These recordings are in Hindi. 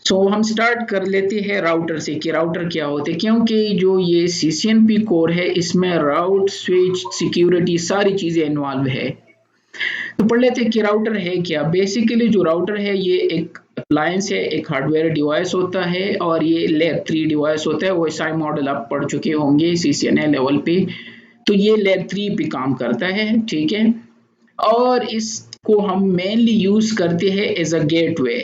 हम स्टार्ट कर लेते हैं राउटर से कि राउटर क्या होते हैं, क्योंकि जो ये CCNP कोर है इसमें राउट स्विच सिक्योरिटी सारी चीजें इन्वॉल्व है। तो पढ़ लेते हैं कि राउटर है क्या। बेसिकली जो राउटर है ये एक अप्लायंस है, एक हार्डवेयर डिवाइस होता है और ये लेयर 3 डिवाइस होता है। वो SI मॉडल आप पढ़ चुके होंगे CCNA लेवल पे। तो ये लेयर 3 पे काम करता है, ठीक है। और इसको हम मेनली यूज करते हैं एज अ गेटवे,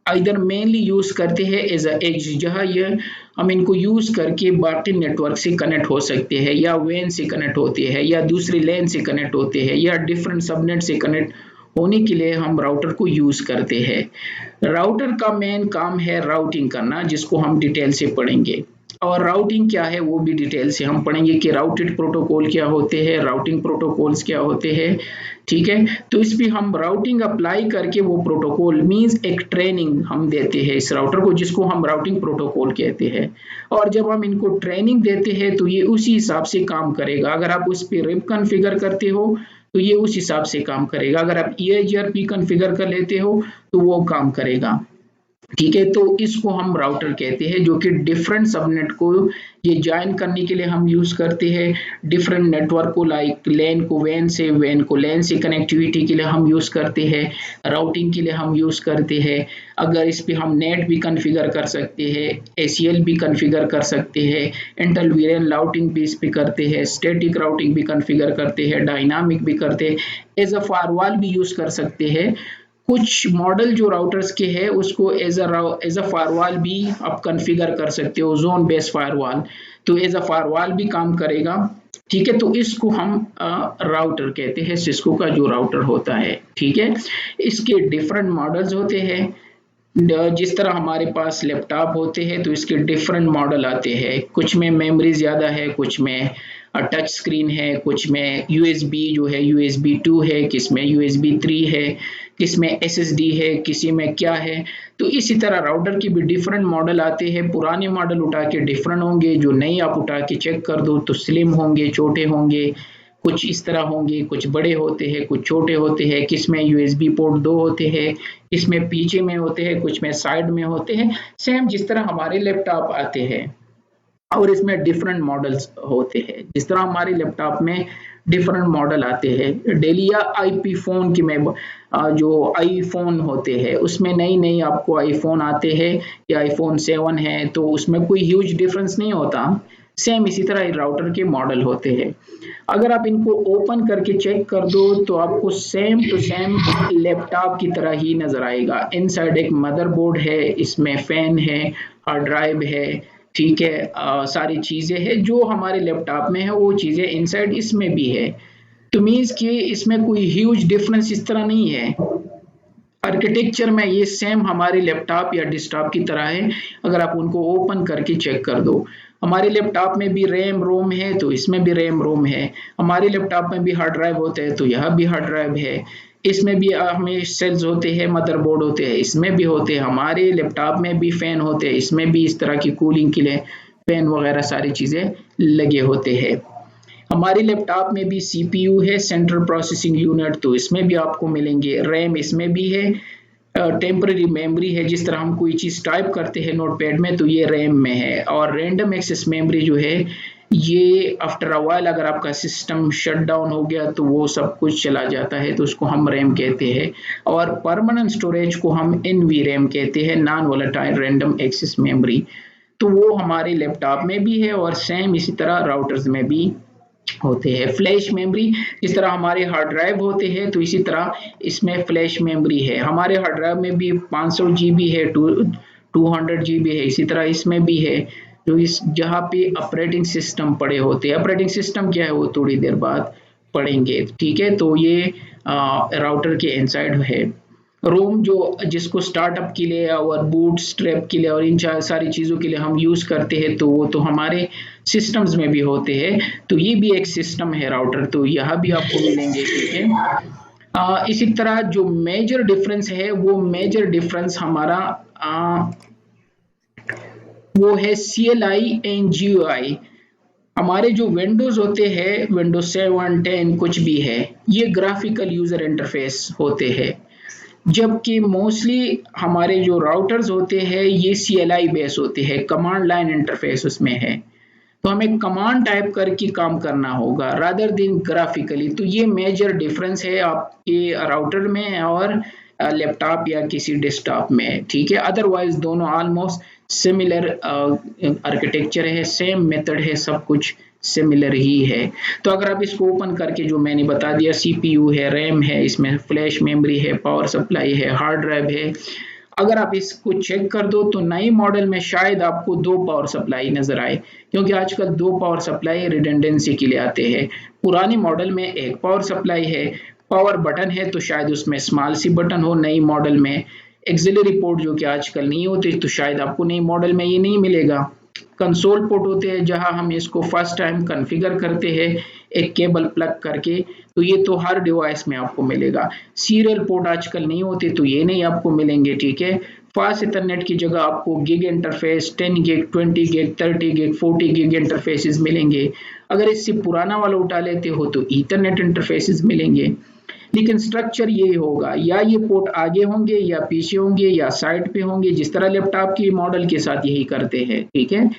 इधर मेनली यूज करते हैं एज अ एज, जहाँ ये हम इनको यूज करके बाकी नेटवर्क से कनेक्ट हो सकते हैं, या वेन से कनेक्ट होते हैं, या दूसरी लेन से कनेक्ट होते हैं, या डिफरेंट सबनेट से कनेक्ट होने के लिए हम राउटर को यूज करते हैं। राउटर का मेन काम है राउटिंग करना, जिसको हम डिटेल से पढ़ेंगे। और राउटिंग क्या है वो भी डिटेल से हम पढ़ेंगे कि राउटेड प्रोटोकॉल क्या होते हैं, राउटिंग प्रोटोकॉल्स क्या होते हैं, ठीक है। तो इस पे हम राउटिंग अप्लाई करके वो प्रोटोकॉल मींस एक ट्रेनिंग हम देते हैं इस राउटर को, जिसको हम राउटिंग प्रोटोकॉल कहते हैं। और जब हम इनको ट्रेनिंग देते हैं तो ये उसी हिसाब से काम करेगा। अगर आप उस पर रिप कॉन्फ़िगर करते हो तो ये उस हिसाब से काम करेगा। अगर आप EIGRP कॉन्फ़िगर कर लेते हो तो वो काम करेगा, ठीक है। तो इसको हम राउटर कहते हैं, जो कि डिफरेंट सबनेट को ये ज्वाइन करने के लिए हम यूज करते हैं। डिफरेंट नेटवर्क को लाइक लेन को वैन से, वैन को लेन से कनेक्टिविटी के लिए हम यूज करते हैं, राउटिंग के लिए हम यूज करते हैं। अगर इस पे हम नेट भी कॉन्फ़िगर कर सकते हैं, ACL भी कॉन्फ़िगर कर सकते हैं, इंटर वीएन राउटिंग भी इस पे करते हैं, स्टैटिक राउटिंग भी कॉन्फ़िगर करते हैं, डायनामिक भी करते हैं, एज अ फायरवॉल भी यूज कर सकते हैं। कुछ मॉडल जो राउटर्स के हैं उसको एज अ फायरवॉल भी आप कॉन्फ़िगर कर सकते हो, जोन बेस्ड फायरवॉल। तो एज अ फायरवॉल भी काम करेगा, ठीक है। तो इसको हम राउटर कहते हैं, सिस्को का जो राउटर होता है, ठीक है। इसके डिफरेंट मॉडल्स होते हैं। जिस तरह हमारे पास लैपटॉप होते हैं तो इसके डिफरेंट मॉडल आते हैं, कुछ में मेमोरी ज़्यादा है, कुछ में टच स्क्रीन है, कुछ में USB जो है USB 2 है, किस में USB 3 है, किस में SSD है, किसी में क्या है। तो इसी तरह राउटर की भी डिफरेंट मॉडल आते हैं। पुराने मॉडल उठा के डिफरेंट होंगे, जो नई आप उठा के चेक कर दो तो स्लिम होंगे, छोटे होंगे, कुछ इस तरह होंगे, कुछ बड़े होते हैं, कुछ छोटे होते हैं, किस में USB पोर्ट 2 होते हैं, किस में पीछे में होते हैं, कुछ में साइड में होते हैं, सेम जिस तरह हमारे लैपटॉप आते हैं। और इसमें डिफरेंट मॉडल्स होते हैं, जिस तरह हमारे लैपटॉप में डिफरेंट मॉडल आते हैं। डेली या IP फोन की में जो आईफोन होते हैं उसमें नई नई आपको आईफोन आते हैं, या iPhone 7 है तो उसमें कोई ह्यूज डिफरेंस नहीं होता। सेम इसी तरह राउटर के मॉडल होते हैं। अगर आप इनको ओपन करके चेक कर दो तो आपको सेम टू सेम लैपटॉप की तरह ही नजर आएगा। इनसाइड एक मदरबोर्ड है, इसमें फैन है, हार्ड ड्राइव है, ठीक है। सारी चीजें हैं जो हमारे लैपटॉप में है वो चीजें इनसाइड इसमें भी है। तो मीन्स कि इसमें कोई ह्यूज डिफरेंस इस तरह नहीं है। आर्किटेक्चर में ये सेम हमारे लैपटॉप या डेस्कटॉप की तरह है। अगर आप उनको ओपन करके चेक कर दो, हमारे लैपटॉप में भी रैम रोम है तो इसमें भी रैम रोम है, हमारे लैपटॉप में भी हार्ड ड्राइव होते हैं तो यहाँ भी हार्ड ड्राइव है, इसमें भी हमें सेल्स होते हैं, मदरबोर्ड होते हैं, इसमें भी होते हैं, हमारे लैपटॉप में भी फैन होते हैं, इसमें भी इस तरह की कूलिंग के लिए फैन वगैरह सारी चीजें लगे होते हैं। हमारे लैपटॉप में भी CPU है, सेंट्रल प्रोसेसिंग यूनिट, तो इसमें भी आपको मिलेंगे। रैम इसमें भी है, टेम्पररी मेमोरी है, जिस तरह हम कोई चीज़ टाइप करते हैं नोटपैड में तो ये रैम में है। और रैंडम एक्सेस मेमोरी जो है ये आफ्टर अ वाइल अगर आपका सिस्टम शट डाउन हो गया तो वो सब कुछ चला जाता है, तो उसको हम रैम कहते हैं। और परमानेंट स्टोरेज को हम NVRAM कहते हैं, non volatile random access memory. तो वो हमारे लैपटॉप में भी है और सेम इसी तरह राउटर्स में भी होते हैं। फ्लैश मेमोरी जिस तरह हमारे हार्ड ड्राइव होते हैं तो इसी तरह इसमें फ्लैश मेमोरी है। हमारे हार्ड ड्राइव में भी 500 GB है, 200 GB है, इसी तरह इसमें भी है। जो इस जहाँ पे ऑपरेटिंग सिस्टम पड़े होते हैं, ऑपरेटिंग सिस्टम क्या है वो थोड़ी देर बाद पढ़ेंगे, ठीक है। तो ये राउटर के इनसाइड है। रोम जो जिसको स्टार्टअप के लिए और बूट स्ट्रैप के लिए और इन सारी चीज़ों के लिए हम यूज़ करते हैं तो वो तो हमारे सिस्टम्स में भी होते हैं। तो ये भी एक सिस्टम है राउटर, तो यहाँ भी आपको मिलेंगे, ठीक है। इसी तरह जो मेजर डिफरेंस है वो मेजर डिफरेंस हमारा वो है CLI एंड GUI। हमारे जो विंडोज होते हैं, विंडोज 7 10 कुछ भी है, ये ग्राफिकल यूजर इंटरफेस होते हैं। जबकि मोस्टली हमारे जो राउटर्स होते हैं ये CLI बेस होते हैं, कमांड लाइन इंटरफेस उसमें है, तो हमें कमांड टाइप करके काम करना होगा रादर देन ग्राफिकली। तो ये मेजर डिफरेंस है आपके राउटर में और लैपटॉप या किसी डेस्कटॉप में, ठीक है। अदरवाइज दोनों ऑलमोस्ट सिमिलर आर्किटेक्चर है, सेम मेथड है, सब कुछ सिमिलर ही है। तो अगर आप इसको ओपन करके जो मैंने बता दिया, CPU है, रैम है, इसमें फ्लैश मेमोरी है, पावर सप्लाई है, हार्ड ड्राइव है, अगर आप इसको चेक कर दो तो नए मॉडल में शायद आपको 2 पावर सप्लाई नजर आए, क्योंकि आजकल 2 पावर सप्लाई रिडंडेंसी के लिए आते हैं। पुराने मॉडल में 1 पावर सप्लाई है, पावर बटन है तो शायद उसमें स्मॉल सी बटन हो, नई मॉडल में एक्सिलरी पोर्ट जो कि आजकल नहीं होते तो शायद आपको नई मॉडल में ये नहीं मिलेगा। कंसोल पोर्ट होते हैं जहां हम इसको फर्स्ट टाइम कॉन्फ़िगर करते हैं एक केबल प्लग करके, तो ये तो हर डिवाइस में आपको मिलेगा। सीरियल पोर्ट आजकल नहीं होते तो ये नहीं आपको मिलेंगे, ठीक है। फास्ट इथरनेट की जगह आपको gig interface 10 gig, 20 gig, 30 gig, 40 gig interfaces मिलेंगे। अगर इससे पुराना वाला उठा लेते हो तो ईथरनेट इंटरफेसेस मिलेंगे, लेकिन स्ट्रक्चर ये होगा, या ये पोर्ट आगे होंगे या पीछे होंगे या साइड पे होंगे, जिस तरह लैपटॉप की मॉडल के साथ यही करते हैं, ठीक है।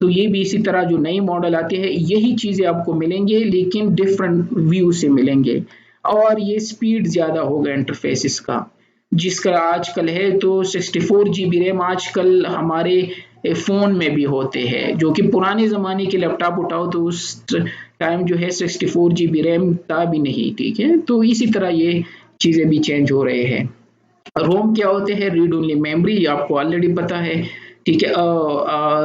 तो ये भी इसी तरह जो नई मॉडल आते हैं यही चीजें आपको मिलेंगे, लेकिन डिफरेंट व्यू से मिलेंगे। और ये स्पीड ज्यादा होगा इंटरफेसिस का, जिसका आजकल है तो 64 GB रैम आजकल हमारे फोन में भी होते हैं, जो कि पुराने जमाने के लैपटॉप उठाओ तो उस टाइम जो है 64 GB रैम था भी नहीं, ठीक है। तो इसी तरह ये चीजें भी चेंज हो रहे हैं। रोम क्या होते हैं? रीड ओनली मेमोरी, आपको ऑलरेडी पता है, ठीक है।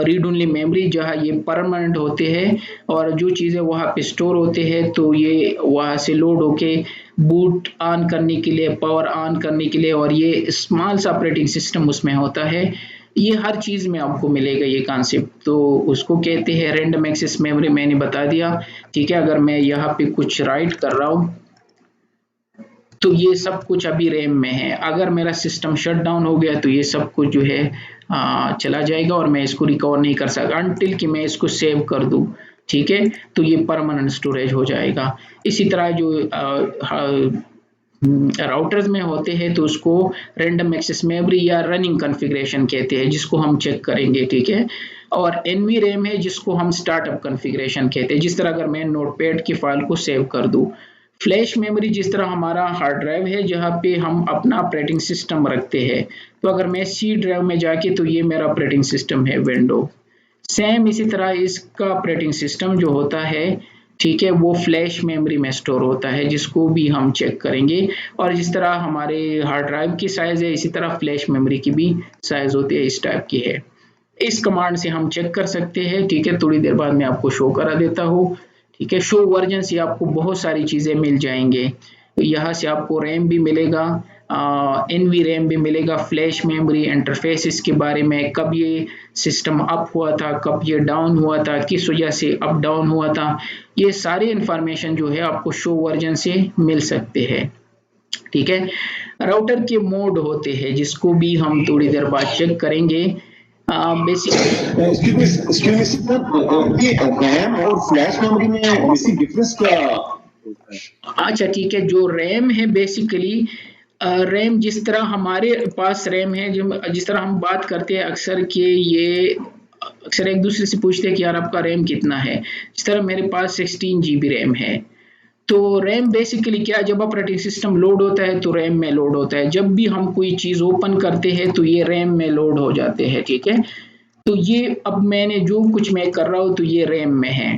रीड ओनली मेमोरी जहाँ ये परमानेंट होते हैं और जो चीज़ें वहाँ पे स्टोर होते हैं तो ये वहाँ से लोड होके बूट ऑन करने के लिए, पावर ऑन करने के लिए, और ये स्मॉल सा ऑपरेटिंग सिस्टम उसमें होता है। ये हर चीज़ में आपको मिलेगा ये कॉन्सेप्ट, तो उसको कहते हैं रैंडम एक्सेस मेमोरी, मैंने बता दिया, ठीक है। अगर मैं यहाँ पे कुछ राइट कर रहा हूँ तो ये सब कुछ अभी रैम में है, अगर मेरा सिस्टम शट डाउन हो गया तो ये सब कुछ जो है चला जाएगा और मैं इसको रिकवर नहीं कर सकता अनटिल कि मैं इसको सेव कर दूं, ठीक है। तो ये परमानेंट स्टोरेज हो जाएगा। इसी तरह जो राउटर्स में होते हैं तो उसको रैंडम एक्सेस मेमोरी या रनिंग कॉन्फ़िगरेशन कहते हैं, जिसको हम चेक करेंगे, ठीक है। और एनवी रैम है जिसको हम स्टार्टअप कॉन्फ़िगरेशन कहते हैं, जिस तरह अगर मैं नोटपैड की फाइल को सेव कर दूं। फ्लैश मेमोरी जिस तरह हमारा हार्ड ड्राइव है जहाँ पे हम अपना ऑपरेटिंग सिस्टम रखते हैं, तो अगर मैं सी ड्राइव में जाके तो ये मेरा ऑपरेटिंग सिस्टम है विंडो। सेम इसी तरह इसका ऑपरेटिंग सिस्टम जो होता है, ठीक है, वो फ्लैश मेमोरी में स्टोर होता है, जिसको भी हम चेक करेंगे। और जिस तरह हमारे हार्ड ड्राइव की साइज है इसी तरह फ्लैश मेमोरी की भी साइज होती है, इस टाइप की है। इस कमांड से हम चेक कर सकते हैं, ठीक है। थोड़ी देर बाद मैं आपको शो करा देता हूँ, ठीक है। शो वर्जन से आपको बहुत सारी चीज़ें मिल जाएंगे, यहाँ से आपको रैम भी मिलेगा, एनवी रैम भी मिलेगा, फ्लैश मेमोरी, इंटरफेस के बारे में, कब ये सिस्टम अप हुआ था, कब ये डाउन हुआ था, किस वजह से अप डाउन हुआ था, ये सारी इंफॉर्मेशन जो है आपको शो वर्जन से मिल सकते हैं, ठीक है। राउटर के मोड होते हैं जिसको भी हम थोड़ी देर बाद चेक करेंगे। रैम और फ्लैश मेमोरी में बेसिक डिफरेंस क्या होता है? अच्छा ठीक है, जो रैम है बेसिकली रैम जिस तरह हमारे पास रैम है, जिस तरह हम बात करते हैं अक्सर कि ये अक्सर एक दूसरे से पूछते हैं कि यार आपका रैम कितना है, इस तरह मेरे पास 16 GB रैम है। तो रैम बेसिकली क्या, जब ऑपरेटिंग सिस्टम लोड होता है तो रैम में लोड होता है, जब भी हम कोई चीज़ ओपन करते हैं तो ये रैम में लोड हो जाते हैं, ठीक है। तो ये अब मैंने जो कुछ मैं कर रहा हूँ तो ये रैम में है,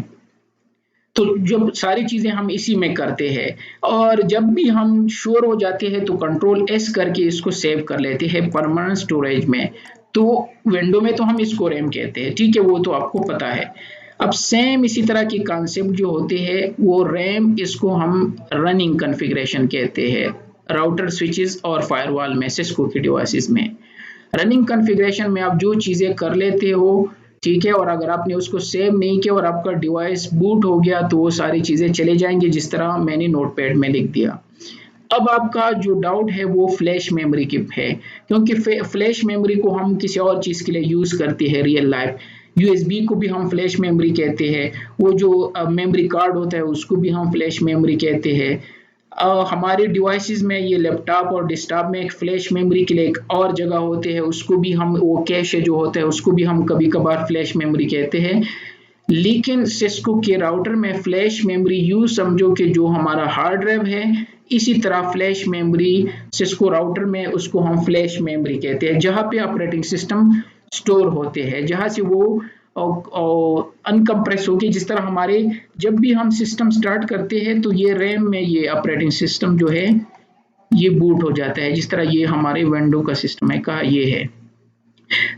तो जब सारी चीज़ें हम इसी में करते हैं, और जब भी हम श्योर हो जाते हैं तो कंट्रोल S करके इसको सेव कर लेते हैं परमानेंट स्टोरेज में। तो विंडो में तो हम इसको रैम कहते हैं, ठीक है, वो तो आपको पता है। अब सेम इसी तरह के कॉन्सेप्ट जो होते हैं वो रैम, इसको हम रनिंग कॉन्फ़िगरेशन कहते हैं राउटर, स्विचेस और फायरवॉल में, सिस्को की डिवाइसेस में। रनिंग कॉन्फ़िगरेशन में आप जो चीज़ें कर लेते हो, ठीक है, और अगर आपने उसको सेव नहीं किया और आपका डिवाइस बूट हो गया तो वो सारी चीज़ें चले जाएंगी, जिस तरह मैंने नोटपैड में लिख दिया। अब आपका जो डाउट है वो फ्लैश मेमोरी की है, क्योंकि फ्लैश मेमोरी को हम किसी और चीज़ के लिए यूज़ करते हैं रियल लाइफ। USB को भी हम फ्लैश मेमोरी कहते हैं, वो जो मेमोरी कार्ड होता है उसको भी हम फ्लैश मेमोरी कहते हैं। हमारे डिवाइसेस में ये लैपटॉप और डेस्कटॉप में एक फ्लैश मेमोरी के लिए एक और जगह होते हैं, उसको भी हम वो कैश जो होता है उसको भी हम कभी कभार फ्लैश मेमोरी कहते हैं। लेकिन सिस्को के राउटर में फ्लैश मेमोरी यूं समझो कि जो हमारा हार्ड ड्राइव है इसी तरह फ्लैश मेमोरी सिस्को राउटर में उसको हम फ्लैश मेमोरी कहते हैं, जहां पे ऑपरेटिंग सिस्टम स्टोर होते हैं, जहां से वो अनकम्प्रेस होके, जिस तरह हमारे जब भी हम सिस्टम स्टार्ट करते हैं तो ये रैम में ये ऑपरेटिंग सिस्टम जो है ये बूट हो जाता है, जिस तरह ये हमारे विंडो का सिस्टम है कहा ये है।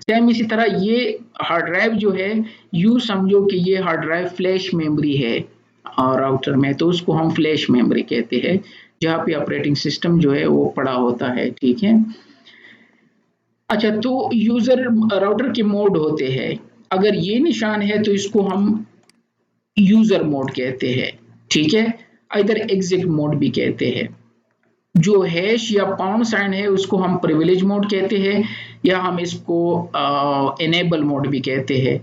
सेम इसी तरह ये हार्ड ड्राइव जो है यू समझो कि ये हार्ड ड्राइव फ्लैश मेमोरी है और राउटर में, तो उसको हम फ्लैश मेमोरी कहते हैं जहाँ पे ऑपरेटिंग सिस्टम जो है वो पड़ा होता है। ठीक है, अच्छा, तो यूजर राउटर के मोड होते हैं, अगर ये निशान है तो इसको हम यूजर मोड कहते हैं। ठीक है, इधर एग्जिट मोड भी कहते हैं। जो हैश या पाउंड साइन है उसको हम प्रिविलेज मोड कहते हैं या हम इसको एनेबल मोड भी कहते हैं।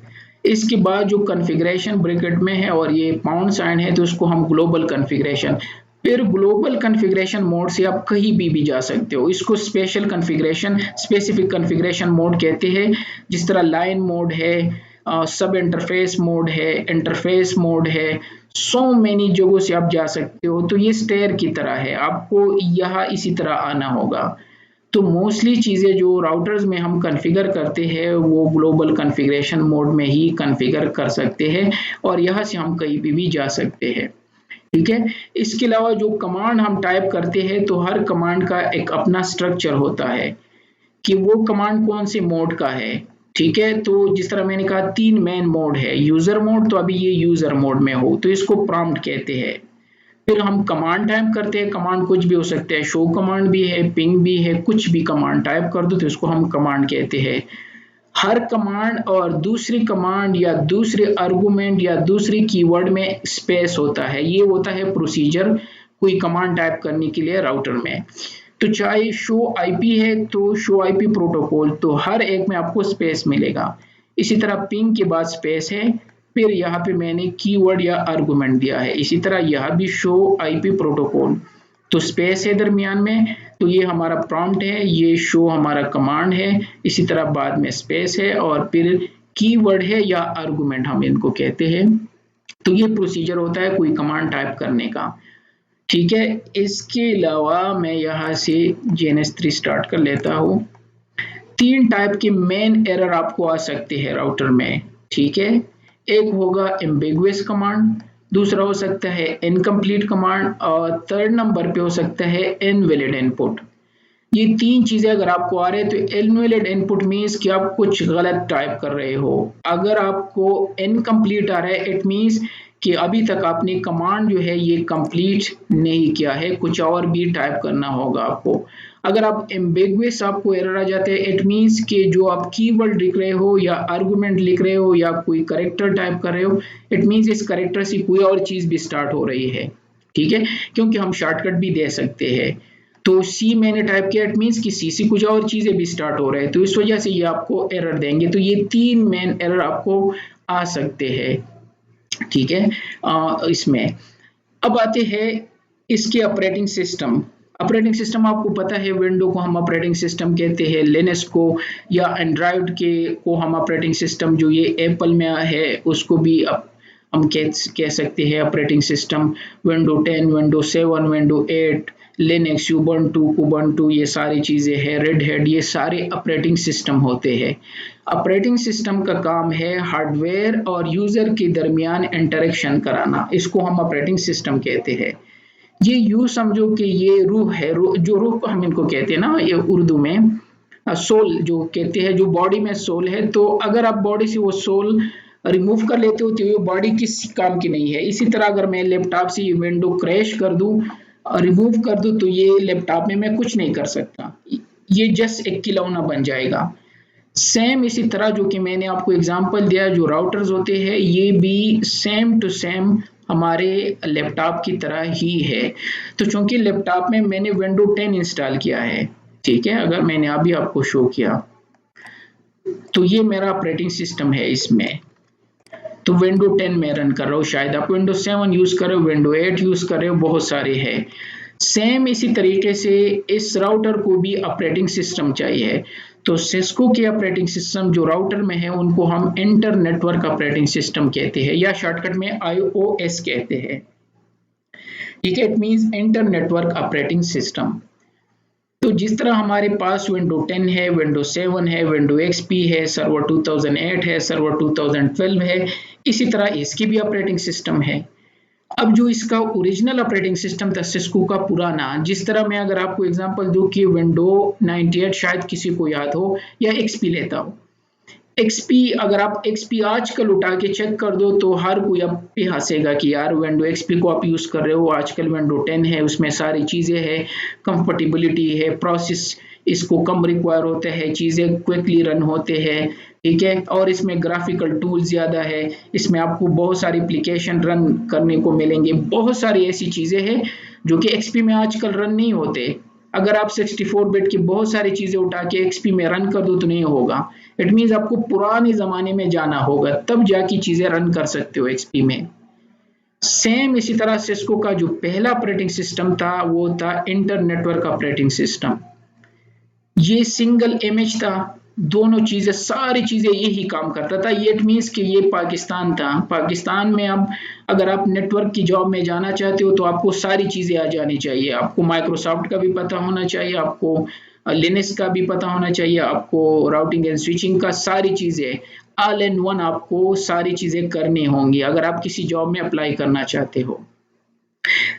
इसके बाद जो कॉन्फ़िगरेशन ब्रैकेट में है और ये पाउंड साइन है तो उसको हम ग्लोबल कॉन्फ़िगरेशन, फिर ग्लोबल कॉन्फ़िगरेशन मोड से आप कहीं भी जा सकते हो, इसको special configuration specific configuration mode कहते हैं। जिस तरह लाइन मोड है, सब इंटरफेस मोड है, इंटरफेस मोड है, सो मैनी जगहों से आप जा सकते हो। तो ये स्टेयर की तरह है, आपको यहाँ इसी तरह आना होगा। तो मोस्टली चीज़ें जो राउटर्स में हम कॉन्फ़िगर करते हैं वो ग्लोबल कॉन्फ़िगरेशन मोड में ही कॉन्फ़िगर कर सकते हैं और यहाँ से हम कहीं भी जा सकते हैं। ठीक है, इसके अलावा जो कमांड हम टाइप करते हैं तो हर कमांड का एक अपना स्ट्रक्चर होता है कि वो कमांड कौन से मोड का है। ठीक है, तो जिस तरह मैंने कहा 3 मेन मोड है, यूजर मोड, तो अभी ये यूजर मोड में हो तो इसको प्रॉम्प्ट कहते हैं। फिर हम कमांड टाइप करते हैं, कमांड कुछ भी हो सकता है, शो कमांड भी है, पिंग भी है, कुछ भी कमांड टाइप कर दो तो इसको हम कमांड कहते हैं। हर कमांड और दूसरी कमांड या दूसरे आर्गुमेंट या दूसरी कीवर्ड में स्पेस होता है, ये होता है प्रोसीजर कोई कमांड टाइप करने के लिए राउटर में। तो चाहे शो आईपी है तो शो आईपी प्रोटोकॉल, तो हर एक में आपको स्पेस मिलेगा। इसी तरह पिंग के बाद स्पेस है, फिर यहाँ पे मैंने कीवर्ड या आर्गुमेंट दिया है। इसी तरह यहाँ भी शो आईपी प्रोटोकॉल तो स्पेस है दरमियान में, तो ये हमारा प्रॉम्प्ट है, ये शो हमारा कमांड है, इसी तरह बाद में स्पेस है और फिर कीवर्ड है या आर्गुमेंट हम इनको कहते हैं। तो ये प्रोसीजर होता है कोई कमांड टाइप करने का। ठीक है, इसके अलावा मैं यहाँ से JNS3 स्टार्ट कर लेता हूँ। 3 टाइप के मेन एरर आपको आ सकते हैं राउटर में। ठीक है, एक होगा एम्बिगुअस कमांड, दूसरा हो सकता है इनकम्प्लीट कमांड और थर्ड नंबर पे हो सकता है इनवैलिड इनपुट। ये 3 चीजें अगर आपको आ रहे हैं तो इनवैलिड इनपुट मीन्स कि आप कुछ गलत टाइप कर रहे हो। अगर आपको इनकम्प्लीट आ रहा है इट मीन्स कि अभी तक आपने कमांड जो है ये कंप्लीट नहीं किया है, कुछ और भी टाइप करना होगा आपको। अगर आप एम्बिगुअस आपको एरर आ जाते हैं इट मीन्स कि जो आप कीवर्ड लिख रहे हो या आर्गुमेंट लिख रहे हो या कोई कैरेक्टर टाइप कर रहे हो इट मीन्स इस कैरेक्टर से कोई और चीज भी स्टार्ट हो रही है। ठीक है, क्योंकि हम शॉर्टकट भी दे सकते हैं। तो सी मैंने टाइप किया इट मीन्स कि सी से कुछ और चीजें भी स्टार्ट हो रहे हैं, तो इस वजह से ये आपको एरर देंगे। तो ये 3 मेन एरर आपको आ सकते हैं। ठीक है, इसमें अब आते हैं इसके ऑपरेटिंग सिस्टम। ऑपरेटिंग सिस्टम आपको पता है विंडो को हम ऑपरेटिंग सिस्टम कहते हैं, लिनक्स को या एंड्रॉयड के को हम ऑपरेटिंग सिस्टम, जो ये एप्पल में है उसको भी हम कह सकते हैं operating system. Window 10, window 7, window 8, Linux, Ubuntu, ये सारी चीज़ें हैं, रेड हैट, ये सारे ऑपरेटिंग सिस्टम होते हैं। ऑपरेटिंग सिस्टम का काम है हार्डवेयर और यूज़र के दरमियान इंटरेक्शन कराना, इसको हम ऑपरेटिंग सिस्टम कहते हैं। ये यूँ समझो कि ये रूह है, जो रूह हम इनको कहते हैं ना, ये उर्दू में सोल जो कहते हैं, जो बॉडी में सोल है, तो अगर आप बॉडी से वो सोल रिमूव कर लेते हो तो ये बॉडी किसी काम की नहीं है। इसी तरह अगर मैं लैपटॉप से ये विंडो क्रैश कर दूं, रिमूव कर दूं, तो ये लैपटॉप में मैं कुछ नहीं कर सकता, ये जस्ट एक खिलौना बन जाएगा। सेम इसी तरह जो कि मैंने आपको एग्जांपल दिया, जो राउटर्स होते हैं ये भी सेम टू सेम हमारे लैपटॉप की तरह ही है। तो चूंकि लैपटॉप में मैंने विंडो 10 इंस्टॉल किया है, ठीक है, अगर मैंने अभी आपको शो किया तो ये मेरा ऑपरेटिंग सिस्टम है इसमें। तो विंडो 10 में रन कर रहा हूँ, शायद आप विंडो 7 यूज कर रहे हो, विंडो 8 यूज कर रहे हो, बहुत सारे हैं। सेम इसी तरीके से इस राउटर को भी ऑपरेटिंग सिस्टम चाहिए। तो सिस्को के ऑपरेटिंग सिस्टम जो राउटर में है उनको हम इंटर नेटवर्क ऑपरेटिंग सिस्टम कहते हैं या शॉर्टकट में IOS कहते हैं। ठीक है, it means inter network operating system. तो जिस तरह हमारे पास विंडो 10 है, विंडो 7 है, विंडो XP है, सर्वर 2008 है, सर्वर 2012 है, इसी तरह इसकी भी ऑपरेटिंग सिस्टम है। अब जो इसका ओरिजिनल ऑपरेटिंग सिस्टम था सिस्को का पुराना, जिस तरह मैं अगर आपको एग्जांपल दूं कि विंडो 98 शायद किसी को याद हो या XP लेता हो। XP अगर आप XP आजकल उठा के चेक कर दो तो हर कोई आप पे हंसेगा कि यार विंडो XP को आप यूज कर रहे हो, आजकल विंडो 10 है, उसमें सारी चीजें हैं, कंफर्टेबिलिटी है, प्रोसेस इसको कम रिक्वायर होता है, चीजें क्विकली रन होते हैं, ठीक है, और इसमें ग्राफिकल टूल ज्यादा है, इसमें आपको बहुत सारी एप्लीकेशन रन करने को मिलेंगे, बहुत सारी ऐसी चीजें हैं जो कि XP में आजकल रन नहीं होते। अगर आप 64 बिट की बहुत सारी चीजें उठा के XP में रन कर दो तो नहीं होगा। इट मींस आपको पुराने जमाने में जाना होगा तब जाके चीजें रन कर सकते हो XP में। सेम इसी तरह सिस्को का जो पहला ऑपरेटिंग सिस्टम था वो था इंटर नेटवर्क ऑपरेटिंग सिस्टम। ये सिंगल इमेज था, दोनों चीजें सारी चीजें यही काम करता था। ये इट मींस कि ये पाकिस्तान था, पाकिस्तान में अब अगर आप नेटवर्क की जॉब में जाना चाहते हो तो आपको सारी चीजें आ जानी चाहिए, आपको माइक्रोसॉफ्ट का भी पता होना चाहिए, आपको लिनक्स का भी पता होना चाहिए, आपको राउटिंग एंड स्विचिंग का सारी चीजें ऑल इन वन आपको सारी चीजें करनी होंगी अगर आप किसी जॉब में अप्लाई करना चाहते हो।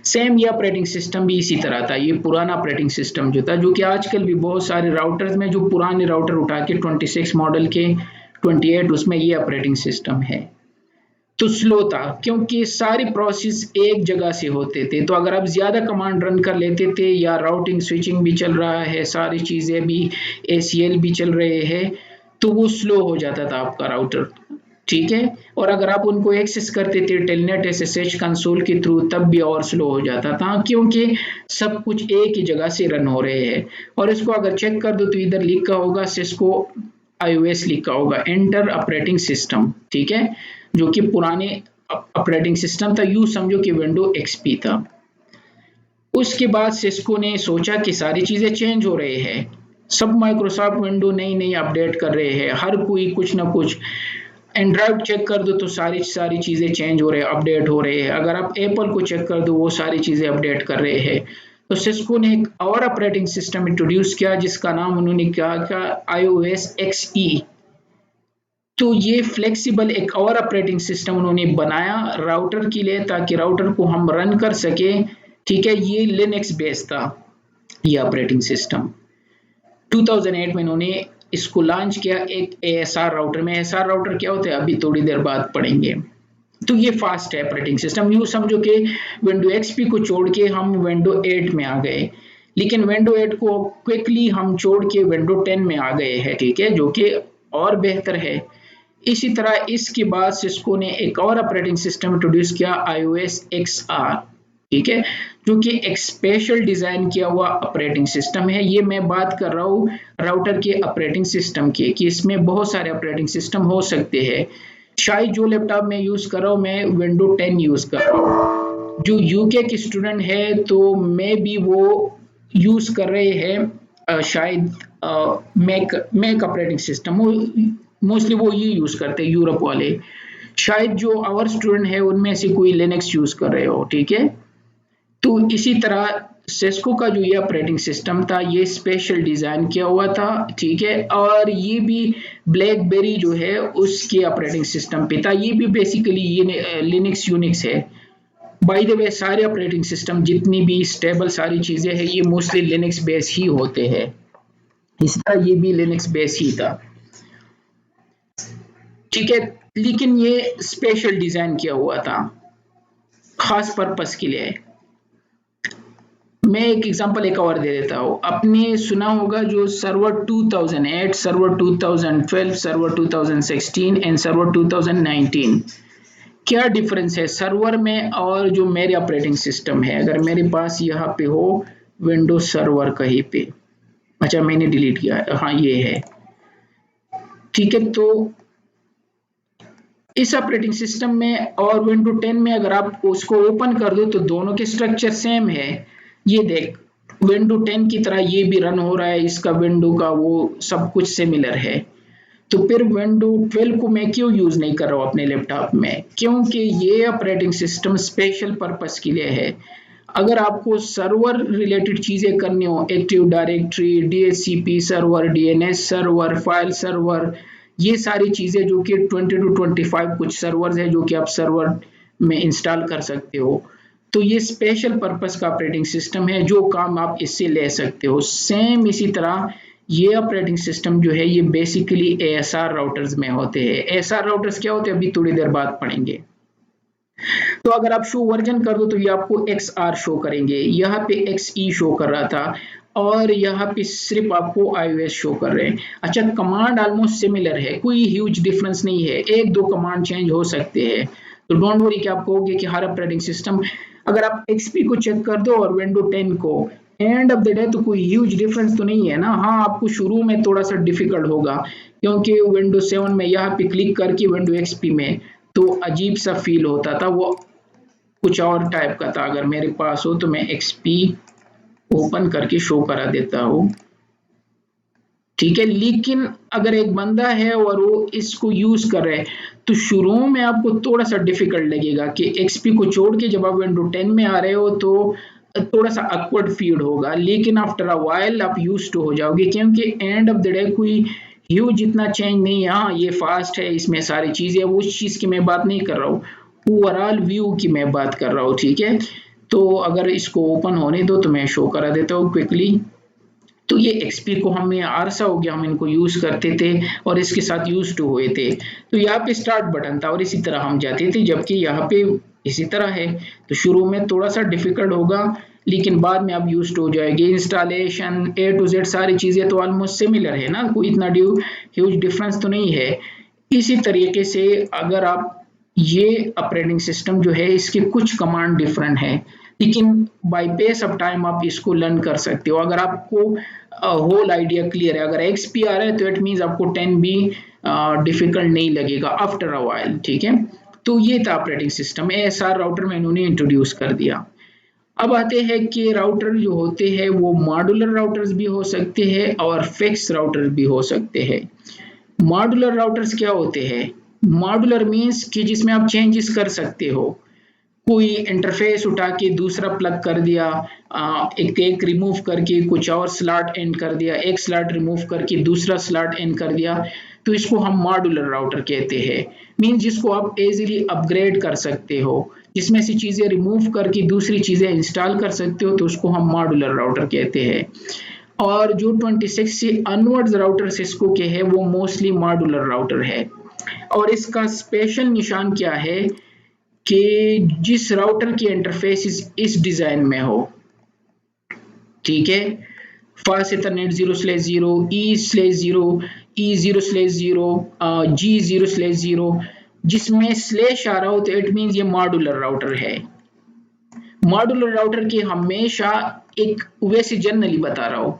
सेम ये ऑपरेटिंग सिस्टम भी इसी तरह था, ये पुराना ऑपरेटिंग सिस्टम जो था, जो कि आजकल भी बहुत सारे राउटर्स में, जो पुराने राउटर उठा के 26 मॉडल के 28 उसमें ये ऑपरेटिंग सिस्टम है। तो स्लो था क्योंकि सारी प्रोसेस एक जगह से होते थे, तो अगर आप ज्यादा कमांड रन कर लेते थे या राउटिंग स्विचिंग भी चल रहा है, सारी चीजें भी ACL भी चल रहे हैं, तो वो स्लो हो जाता था आपका राउटर, ठीक है। और अगर आप उनको एक्सेस करते थे टेलनेट SSH कंसोल के थ्रू तब भी और स्लो हो जाता था क्योंकि सब कुछ एक ही जगह से रन हो रहे हैं। और इसको अगर चेक कर दो तो इधर लिखा होगा सिस्को IOS लिखा होगा, इंटर ऑपरेटिंग सिस्टम, ठीक है, जो कि पुराने ऑपरेटिंग सिस्टम था, यूं समझो कि विंडो XP था। उसके बाद सिस्को ने सोचा कि सारी चीजें चेंज हो रहे हैं, सब माइक्रोसॉफ्ट विंडो नई नई अपडेट कर रहे हैं, हर कोई कुछ ना कुछ, एंड्रॉइड चेक कर दो तो सारी चीजें चेंज हो रहे हैं, अपडेट हो रहे हैं, अगर आप एप्पल को चेक कर दो वो सारी चीजें अपडेट कर रहे हैं। तो सिस्को ने एक और ऑपरेटिंग सिस्टम इंट्रोड्यूस किया जिसका नाम उन्होंने कहा iOS XE। तो ये फ्लेक्सिबल एक और ऑपरेटिंग सिस्टम उन्होंने बनाया राउटर के लिए ताकि राउटर को हम रन कर सके, ठीक है। ये लिनक्स बेस्ड था ये ऑपरेटिंग सिस्टम। 2008 में इन्होंने इसको लॉन्च किया एक ASR राउटर में। ASR राउटर क्या होता है अभी थोड़ी देर बाद पढ़ेंगे। तो ये फास्ट है ऑपरेटिंग सिस्टम, यूं समझो कि विंडो XP को छोड़ के हम विंडो 8 में आ गए, लेकिन विंडो 8 को क्विकली हम छोड़ के विंडो 10 में आ गए हैं, ठीक है, जो कि और बेहतर है। इसी तरह इसके बाद सिस्को ने एक और ऑपरेटिंग सिस्टम इंट्रोड्यूस किया iOS XR, ठीक है, जो कि एक स्पेशल डिजाइन किया हुआ ऑपरेटिंग सिस्टम है। ये मैं बात कर रहा हूँ राउटर के ऑपरेटिंग सिस्टम की, कि इसमें बहुत सारे ऑपरेटिंग सिस्टम हो सकते हैं। शायद जो लैपटॉप मैं यूज कर रहा हूँ मैं विंडो 10 यूज कर रहा हूँ, जो UK के स्टूडेंट है तो मे भी वो यूज कर रहे हैं शायद मैक ऑपरेटिंग सिस्टम, मोस्टली वो ये यूज करते हैं यूरोप वाले। शायद जो आवर स्टूडेंट है उनमें से कोई लिनक्स यूज कर रहे हो, ठीक है। तो इसी तरह सिस्को का जो ये ऑपरेटिंग सिस्टम था ये स्पेशल डिजाइन किया हुआ था, ठीक है, और ये भी ब्लैकबेरी जो है उसके ऑपरेटिंग सिस्टम पे था। ये भी बेसिकली ये लिनक्स यूनिक्स है। बाय द वे सारे ऑपरेटिंग सिस्टम जितनी भी स्टेबल सारी चीजें हैं ये मोस्टली लिनक्स बेस ही होते हैं, इस तरह ये भी लिनक्स बेस ही था, ठीक है। लेकिन ये स्पेशल डिजाइन किया हुआ था खास पर्पस के लिए। मैं एक एग्जांपल एक और दे देता हूँ। आपने सुना होगा जो server 2008, server 2012, server 2016 and server 2019, क्या डिफरेंस है सर्वर में और जो मेरे ऑपरेटिंग सिस्टम है। अगर मेरे पास यहाँ पे हो विंडोज सर्वर कहीं पे, अच्छा मैंने डिलीट किया, हाँ ये है, ठीक है। तो इस ऑपरेटिंग सिस्टम में और विंडो 10 में अगर आप उसको ओपन कर दो तो दोनों के स्ट्रक्चर सेम है, ये देख विंडो 10 की तरह ये भी रन हो रहा है, इसका विंडो का वो सब कुछ सिमिलर है। तो फिर विंडो 12 को मैं क्यों यूज नहीं कर रहा हूँ अपने लैपटॉप में? क्योंकि ये ऑपरेटिंग सिस्टम स्पेशल पर्पस के लिए है। अगर आपको सर्वर रिलेटेड चीजें करनी हो, active directory, DHCP server, DNS server, file server, ये सारी चीजें जो कि 20 to 25 कुछ सर्वर्स है जो कि आप सर्वर में इंस्टॉल कर सकते हो, तो ये स्पेशल पर्पस का ऑपरेटिंग सिस्टम है, जो काम आप इससे ले सकते हो। सेम इसी तरह ये ऑपरेटिंग सिस्टम जो है ये बेसिकली एएसआर राउटर्स में होते हैं। एएसआर राउटर्स क्या होते हैं अभी थोड़ी देर बाद पढ़ेंगे। तो अगर आप शो वर्जन कर दो तो ये आपको XR शो करेंगे, यहाँ पे XE शो कर रहा था और यहाँ पे सिर्फ आपको iOS शो कर रहे हैं। अच्छा, कमांड ऑलमोस्ट सिमिलर है, कोई ह्यूज डिफरेंस नहीं है, एक दो कमांड चेंज हो सकते हैं। तो डोंट वरी कि आप कहोगे कि हर ऑपरेटिंग सिस्टम, अगर आप XP को चेक कर दो और विंडो 10 को, एंड ऑफ द डे तो कोई ह्यूज डिफरेंस तो नहीं है ना। हाँ, आपको शुरू में थोड़ा सा डिफिकल्ट होगा क्योंकि विंडो 7 में यहाँ पे क्लिक करके विंडो XP में तो अजीब सा फील होता था, वो कुछ और टाइप का था। अगर मेरे पास हो तो मैं XP ओपन करके शो करा देता हूँ, ठीक है। लेकिन अगर एक बंदा है और वो इसको यूज कर रहा है तो शुरू में आपको थोड़ा सा डिफिकल्ट लगेगा कि XP को छोड़ के जब आप विंडो 10 में आ रहे हो तो थोड़ा सा awkward फील होगा, लेकिन आफ्टर अ वाइल आप यूज टू हो जाओगे क्योंकि एंड ऑफ द डे कोई ह्यूज इतना चेंज नहीं है। हाँ, ये फास्ट है, इसमें सारी चीजें, उस चीज की मैं बात नहीं कर रहा हूँ, ओवरऑल व्यू की मैं बात कर रहा हूँ, ठीक है। तो अगर इसको ओपन होने दो तो मैं शो करा देता हूँ क्विकली। तो ये XP को हमें अरसा हो गया हम इनको यूज करते थे और इसके साथ यूज टू हुए थे। तो यहाँ पे स्टार्ट बटन था और इसी तरह हम जाते थे, जबकि यहाँ पे इसी तरह है। तो शुरू में थोड़ा सा डिफिकल्ट होगा लेकिन बाद में आप यूज टू हो जाएंगे। इंस्टॉलेशन A to Z सारी चीजें तो ऑलमोस्ट सिमिलर है ना, कोई इतना ह्यूज डिफरेंस तो नहीं है। इसी तरीके से अगर आप ये ऑपरेटिंग सिस्टम जो है इसके कुछ कमांड डिफरेंट है, लेकिन बाय पेस ऑफ टाइम आप इसको लर्न कर सकते हो। अगर आपको होल आइडिया क्लियर है, अगर XP आ रहा है तो इट मींस आपको 10 भी डिफिकल्ट नहीं लगेगा आफ्टर अ वाइल, ठीक है। तो ये था ऑपरेटिंग सिस्टम, ASR राउटर में इन्होंने इंट्रोड्यूस कर दिया। अब आते हैं कि राउटर जो होते हैं वो मॉड्यूलर राउटर्स भी हो सकते हैं और फिक्स राउटर भी हो सकते हैं। मॉड्यूलर राउटर्स क्या होते हैं? मॉड्यूलर मींस कि जिसमें आप चेंजेस कर सकते हो, कोई इंटरफेस उठा के दूसरा प्लग कर दिया, एक रिमूव करके कुछ और स्लॉट एंड कर दिया, एक स्लॉट रिमूव करके दूसरा स्लॉट एंड कर दिया, तो इसको हम मॉड्यूलर राउटर कहते हैं। मींस जिसको आप इजीली अपग्रेड कर सकते हो, जिसमें से चीजें रिमूव करके दूसरी चीजें इंस्टॉल कर सकते हो, तो उसको हम मॉड्यूलर राउटर कहते हैं। और जो 26 से अनवर्ड्स राउटर सिस्को के हैं वो मोस्टली मॉड्यूलर राउटर है। और इसका स्पेशल निशान क्या है कि जिस राउटर की इंटरफेस इस डिजाइन में हो, ठीक है, fast Ethernet 0/0, E/0, E0/0, G0/0, जिसमें स्लैश आ रहा हो तो इट मींस ये मॉड्यूलर राउटर है। मॉड्यूलर राउटर की हमेशा एक वैसे जनरली बता रहा हूं,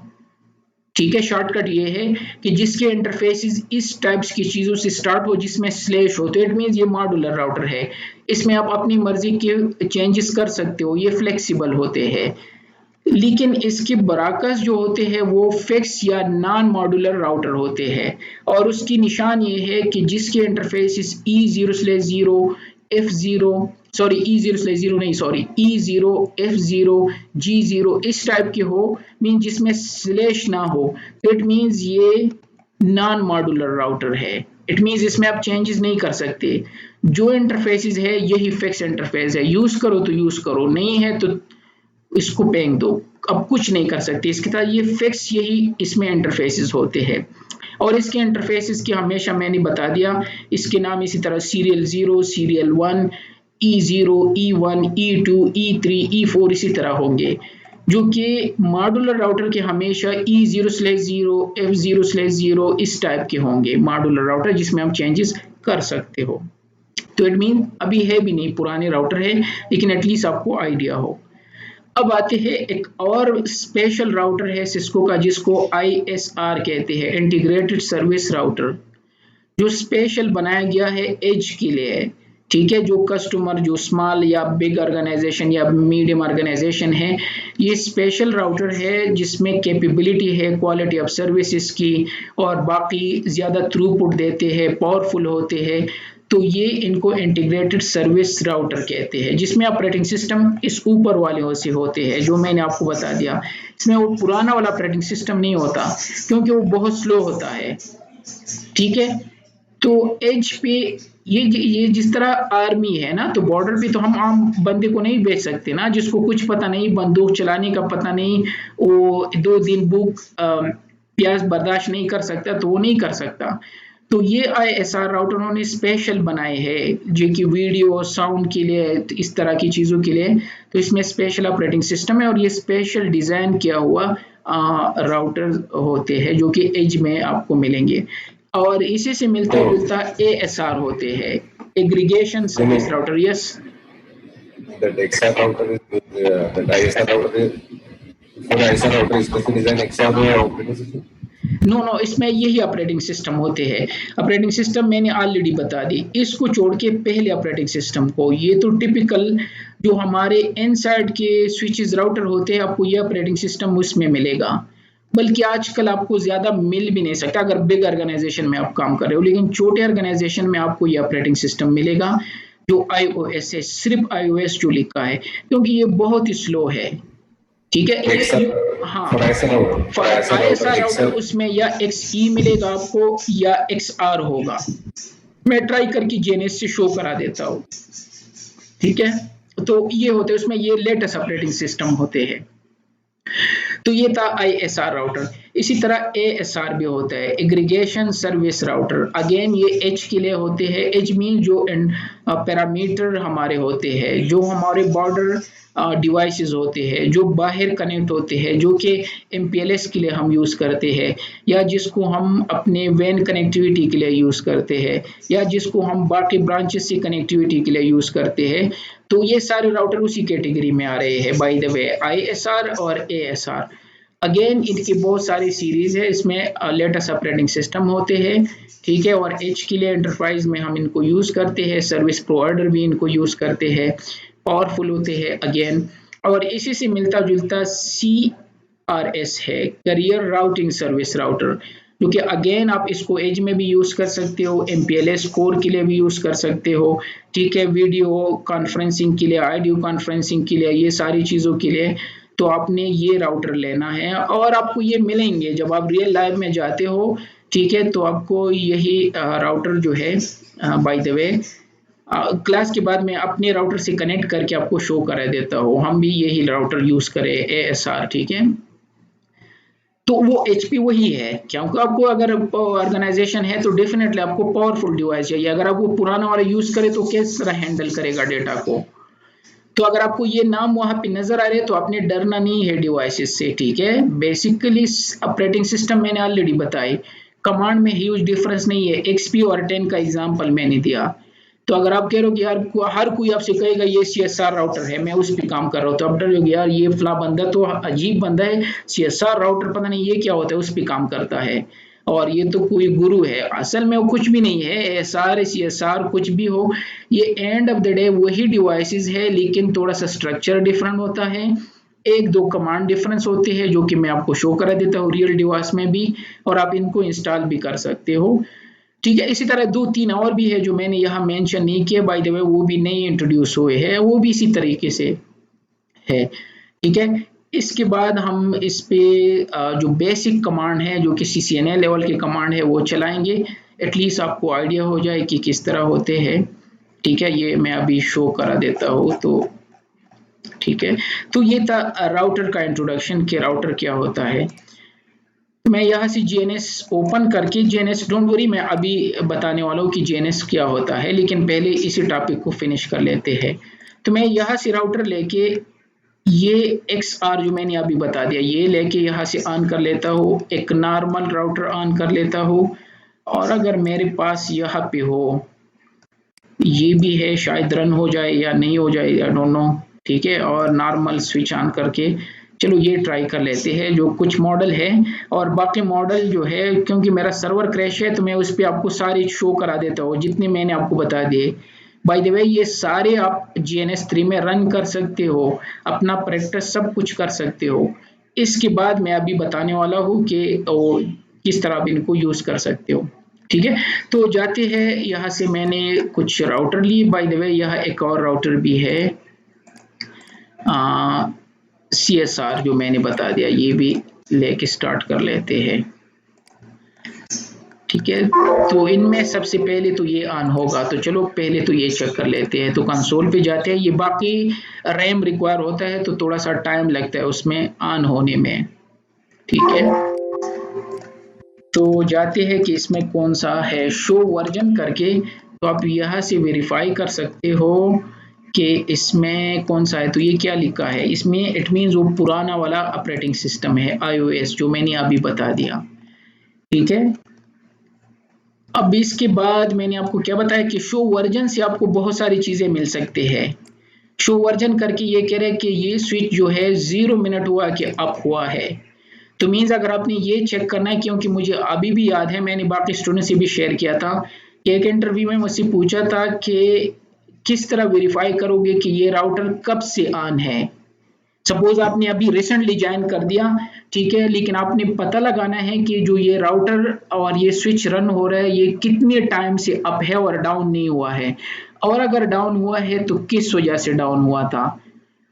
ठीक है, शॉर्टकट ये है कि जिसके इंटरफेसेस इस टाइप्स की चीजों से स्टार्ट हो जिसमें स्लैश हो, तो इट मींस ये मॉड्यूलर राउटर है। इसमें आप अपनी मर्जी के चेंजेस कर सकते हो, ये फ्लेक्सिबल होते हैं। लेकिन इसके बराकस जो होते हैं वो फिक्स या नॉन मॉड्यूलर राउटर होते हैं और उसकी निशान ये है कि जिसके interface E0/0, F0, sorry E0/0 नहीं, सॉरी E0, F0, G0 इस टाइप के हो, मीन जिसमें स्लैश ना हो, इट मीन्स ये नॉन मॉड्यूलर राउटर है। इट मीन्स इसमें आप चेंजेस नहीं कर सकते, जो इंटरफेसेस है यही फिक्स इंटरफेस है, यूज करो तो यूज करो, नहीं है तो इसको फेंक दो, अब कुछ नहीं कर सकते इसके साथ। ये फिक्स यही इसमें इंटरफेसेस होते हैं और इसके इंटरफेसेस की हमेशा मैंने बता दिया, इसके नाम इसी तरह serial 0, serial 1, E0, E1, E2, E3, E4 इसी तरह होंगे, जो कि मॉड्यूलर राउटर के हमेशा E0/0, F0/0 इस टाइप के होंगे मॉड्यूलर राउटर जिसमें आप चेंजेस कर सकते हो। तो इट मीन अभी है भी नहीं, पुराने राउटर है, लेकिन एटलीस्ट आपको आइडिया हो। अब आते हैं एक और स्पेशल राउटर है सिस्को का जिसको ISR कहते हैं, इंटीग्रेटेड सर्विस राउटर, जो स्पेशल बनाया गया है एज के लिए, ठीक है। जो कस्टमर जो स्मॉल या बिग ऑर्गेनाइजेशन या मीडियम ऑर्गेनाइजेशन है, ये स्पेशल राउटर है जिसमें कैपेबिलिटी है क्वालिटी ऑफ सर्विसेज की और बाकी ज़्यादा थ्रूपुट देते हैं, पावरफुल होते हैं। तो ये इनको इंटीग्रेटेड सर्विस राउटर कहते हैं, जिसमें ऑपरेटिंग सिस्टम इस ऊपर वाले से होते हैं जो मैंने आपको बता दिया। इसमें वो पुराना वाला ऑपरेटिंग सिस्टम नहीं होता क्योंकि वो बहुत स्लो होता है, ठीक है। तो एज पे ये जिस तरह आर्मी है ना, तो बॉर्डर पे तो हम आम बंदे को नहीं भेज सकते ना, जिसको कुछ पता नहीं, बंदूक चलाने का पता नहीं, वो 2 दिन भूख प्यास बर्दाश्त नहीं कर सकता, तो वो नहीं कर सकता। तो ये ISR राउटर उन्होंने स्पेशल बनाए हैं जो कि वीडियो साउंड के लिए, इस तरह की चीज़ों के लिए। तो इसमें स्पेशल ऑपरेटिंग सिस्टम है और ये स्पेशल डिज़ाइन किया हुआ राउटर होते हैं जो कि एज में आपको मिलेंगे। और इसी से मिलता जुलता ASR होते हैं, aggregation service router. Yes, That XR router is that ISR router is for ISR router is special design XR operating system. No, इसमें यही ऑपरेटिंग सिस्टम होते हैं। ऑपरेटिंग सिस्टम मैंने ऑलरेडी बता दी। इसको छोड़ के पहले ऑपरेटिंग सिस्टम को, ये तो टिपिकल जो हमारे इनसाइड के स्विचेस राउटर होते हैं, आपको ये ऑपरेटिंग सिस्टम उसमें मिलेगा। बल्कि आजकल आपको ज़्यादा मिल भी नहीं सकता अगर बिग ऑर्गेनाइजेशन में आप काम कर रहे हो, लेकिन छोटे ऑर्गेनाइजेशन में आपको ये ऑपरेटिंग सिस्टम मिलेगा जो iOS है, सिर्फ iOS जो लिखा है, क्योंकि ये बहुत ही स्लो है, ठीक है। हाँ, ISR राउटर उसमें या XE मिलेगा आपको या XR होगा। मैं ट्राई करके JNS से शो करा देता हूँ, ठीक है। तो ये होते हैं, उसमें ये लेटेस्ट ऑपरेटिंग सिस्टम होते हैं। तो ये था ISR राउटर। इसी तरह ASR भी होता है, एग्रीगेशन सर्विस राउटर। अगेन ये एज के लिए होते हैं। एज मीन जो पैरामीटर हमारे होते हैं, जो हमारे बॉर्डर डिवाइसेस होते हैं, जो बाहर कनेक्ट होते हैं, जो कि MPLS के लिए हम यूज़ करते हैं, या जिसको हम अपने वैन कनेक्टिविटी के लिए यूज़ करते हैं, या जिसको हम बाकी ब्रांचेस से कनेक्टिविटी के लिए यूज़ करते हैं। तो ये सारे राउटर उसी कैटेगरी में आ रहे हैं बाय द वे, ISR और ASR। अगेन इनकी बहुत सारी सीरीज है, इसमें लेटेस्ट ऑपरेटिंग सिस्टम होते हैं, ठीक है। और एज के लिए एंटरप्राइज में हम इनको यूज़ करते हैं, सर्विस प्रोवाइडर भी इनको यूज़ करते हैं, पावरफुल होते हैं अगेन। और इसी से मिलता जुलता CRS है, करियर राउटिंग सर्विस राउटर, जो कि अगेन आप इसको एज में भी यूज़ कर सकते हो, MPLS कोर के लिए भी यूज़ कर सकते हो, ठीक है। वीडियो कॉन्फ्रेंसिंग के लिए, ऑडियो कॉन्फ्रेंसिंग के लिए, ये सारी चीज़ों के लिए तो आपने ये राउटर लेना है। और आपको ये मिलेंगे जब आप रियल लाइफ में जाते हो, ठीक है। तो आपको यही राउटर जो है, बाय द वे क्लास के बाद मैं अपने राउटर से कनेक्ट करके आपको शो करा देता हूँ, हम भी यही राउटर यूज़ करें ASR, ठीक है। तो वो HP वही है, क्योंकि आपको अगर ऑर्गेनाइजेशन है तो डेफिनेटली आपको पावरफुल डिवाइस चाहिए। अगर आप वो पुराना वाला यूज़ करें तो किस तरह हैंडल करेगा डेटा को। तो अगर आपको ये नाम वहाँ पे नजर आ रहे हैं तो आपने डरना नहीं है डिवाइसेस से, ठीक है। बेसिकली ऑपरेटिंग सिस्टम मैंने ऑलरेडी बताई, कमांड में ह्यूज डिफरेंस नहीं है। XP और 10 का एग्जांपल मैंने दिया। तो अगर आप कह रहे हो कि यार हर कोई आपसे कहेगा ये CSR राउटर है, मैं उस पर काम कर रहा हूँ, तो आप डर रहे यार ये फला बंदा तो अजीब बंदा है, CSR राउटर पता नहीं ये क्या होता है, उस पर काम करता है और ये तो कोई गुरु है। असल में वो कुछ भी नहीं है, ASR CSR कुछ भी हो, ये एंड ऑफ द डे वही डिवाइसेस है, लेकिन थोड़ा सा स्ट्रक्चर डिफरेंट होता है, 1-2 कमांड डिफरेंस होते हैं जो कि मैं आपको शो करा देता हूँ रियल डिवाइस में भी, और आप इनको इंस्टॉल भी कर सकते हो, ठीक है। इसी तरह 2-3 और भी है जो मैंने यहाँ मेंशन नहीं किया बाय द वे, वो भी नए इंट्रोड्यूस हुए हैं, वो भी इसी तरीके से है, ठीक है। इसके बाद हम इस पे जो बेसिक कमांड है जो कि CCNA लेवल के कमांड है वो चलाएंगे, एटलीस्ट आपको आइडिया हो जाए कि किस तरह होते हैं, ठीक है। ये मैं अभी शो करा देता हूँ, तो ठीक है। तो ये था राउटर का इंट्रोडक्शन कि राउटर क्या होता है। मैं यहाँ से JNS ओपन करके, JNS डोंट वरी मैं अभी बताने वाला हूँ कि JNS क्या होता है, लेकिन पहले इसी टॉपिक को फिनिश कर लेते हैं। तो मैं यहाँ से राउटर लेके ये XR जो मैंने अभी बता दिया, ये लेके यहाँ से ऑन कर लेता हूँ, एक नॉर्मल राउटर ऑन कर लेता हूँ, और अगर मेरे पास यहाँ पे हो, ये भी है, शायद रन हो जाए या नहीं हो जाए, आई डोंट नो, ठीक है। और नॉर्मल स्विच ऑन करके चलो ये ट्राई कर लेते हैं जो कुछ मॉडल है, और बाकी मॉडल जो है क्योंकि मेरा सर्वर क्रैश है तो मैं उस पर आपको सारी शो करा देता हूँ जितने मैंने आपको बता दिए। बाय द वे ये सारे आप GNS3 में रन कर सकते हो, अपना प्रैक्टिस सब कुछ कर सकते हो। इसके बाद मैं अभी बताने वाला हूँ कि किस तरह आप इनको यूज कर सकते हो। ठीक है, तो जाते हैं यहाँ से। मैंने कुछ राउटर लिए, बाय द वे यह एक और राउटर भी है CSR जो मैंने बता दिया, ये भी लेके स्टार्ट कर लेते हैं। ठीक है, तो इनमें सबसे पहले तो ये ऑन होगा, तो चलो पहले तो ये चेक कर लेते हैं। तो कंसोल पे जाते हैं, ये बाकी रैम रिक्वायर होता है तो थोड़ा सा टाइम लगता है उसमें ऑन होने में। ठीक है, तो जाते हैं कि इसमें कौन सा है शो वर्जन करके, तो आप यहाँ से वेरीफाई कर सकते हो कि इसमें कौन सा है। तो ये क्या लिखा है इसमें, इट मीन्स वो पुराना वाला ऑपरेटिंग सिस्टम है iOS जो मैंने अभी बता दिया। ठीक है, अब इसके बाद मैंने आपको क्या बताया कि शो वर्जन से आपको बहुत सारी चीजें मिल सकते हैं। शो वर्जन करके ये कह रहे हैं कि ये स्विच जो है 0 मिनट हुआ कि अप हुआ है। तो मीन्स अगर आपने ये चेक करना है, क्योंकि मुझे अभी भी याद है, मैंने बाकी स्टूडेंट से भी शेयर किया था कि एक इंटरव्यू में मुझसे पूछा था कि किस तरह वेरीफाई करोगे कि ये राउटर कब से ऑन है। सपोज आपने अभी रिसेंटली ज्वाइन कर दिया, ठीक है, लेकिन आपने पता लगाना है कि जो ये राउटर और ये स्विच रन हो रहा है ये कितने टाइम से अप है और डाउन नहीं हुआ है, और अगर डाउन हुआ है तो किस वजह से डाउन हुआ था।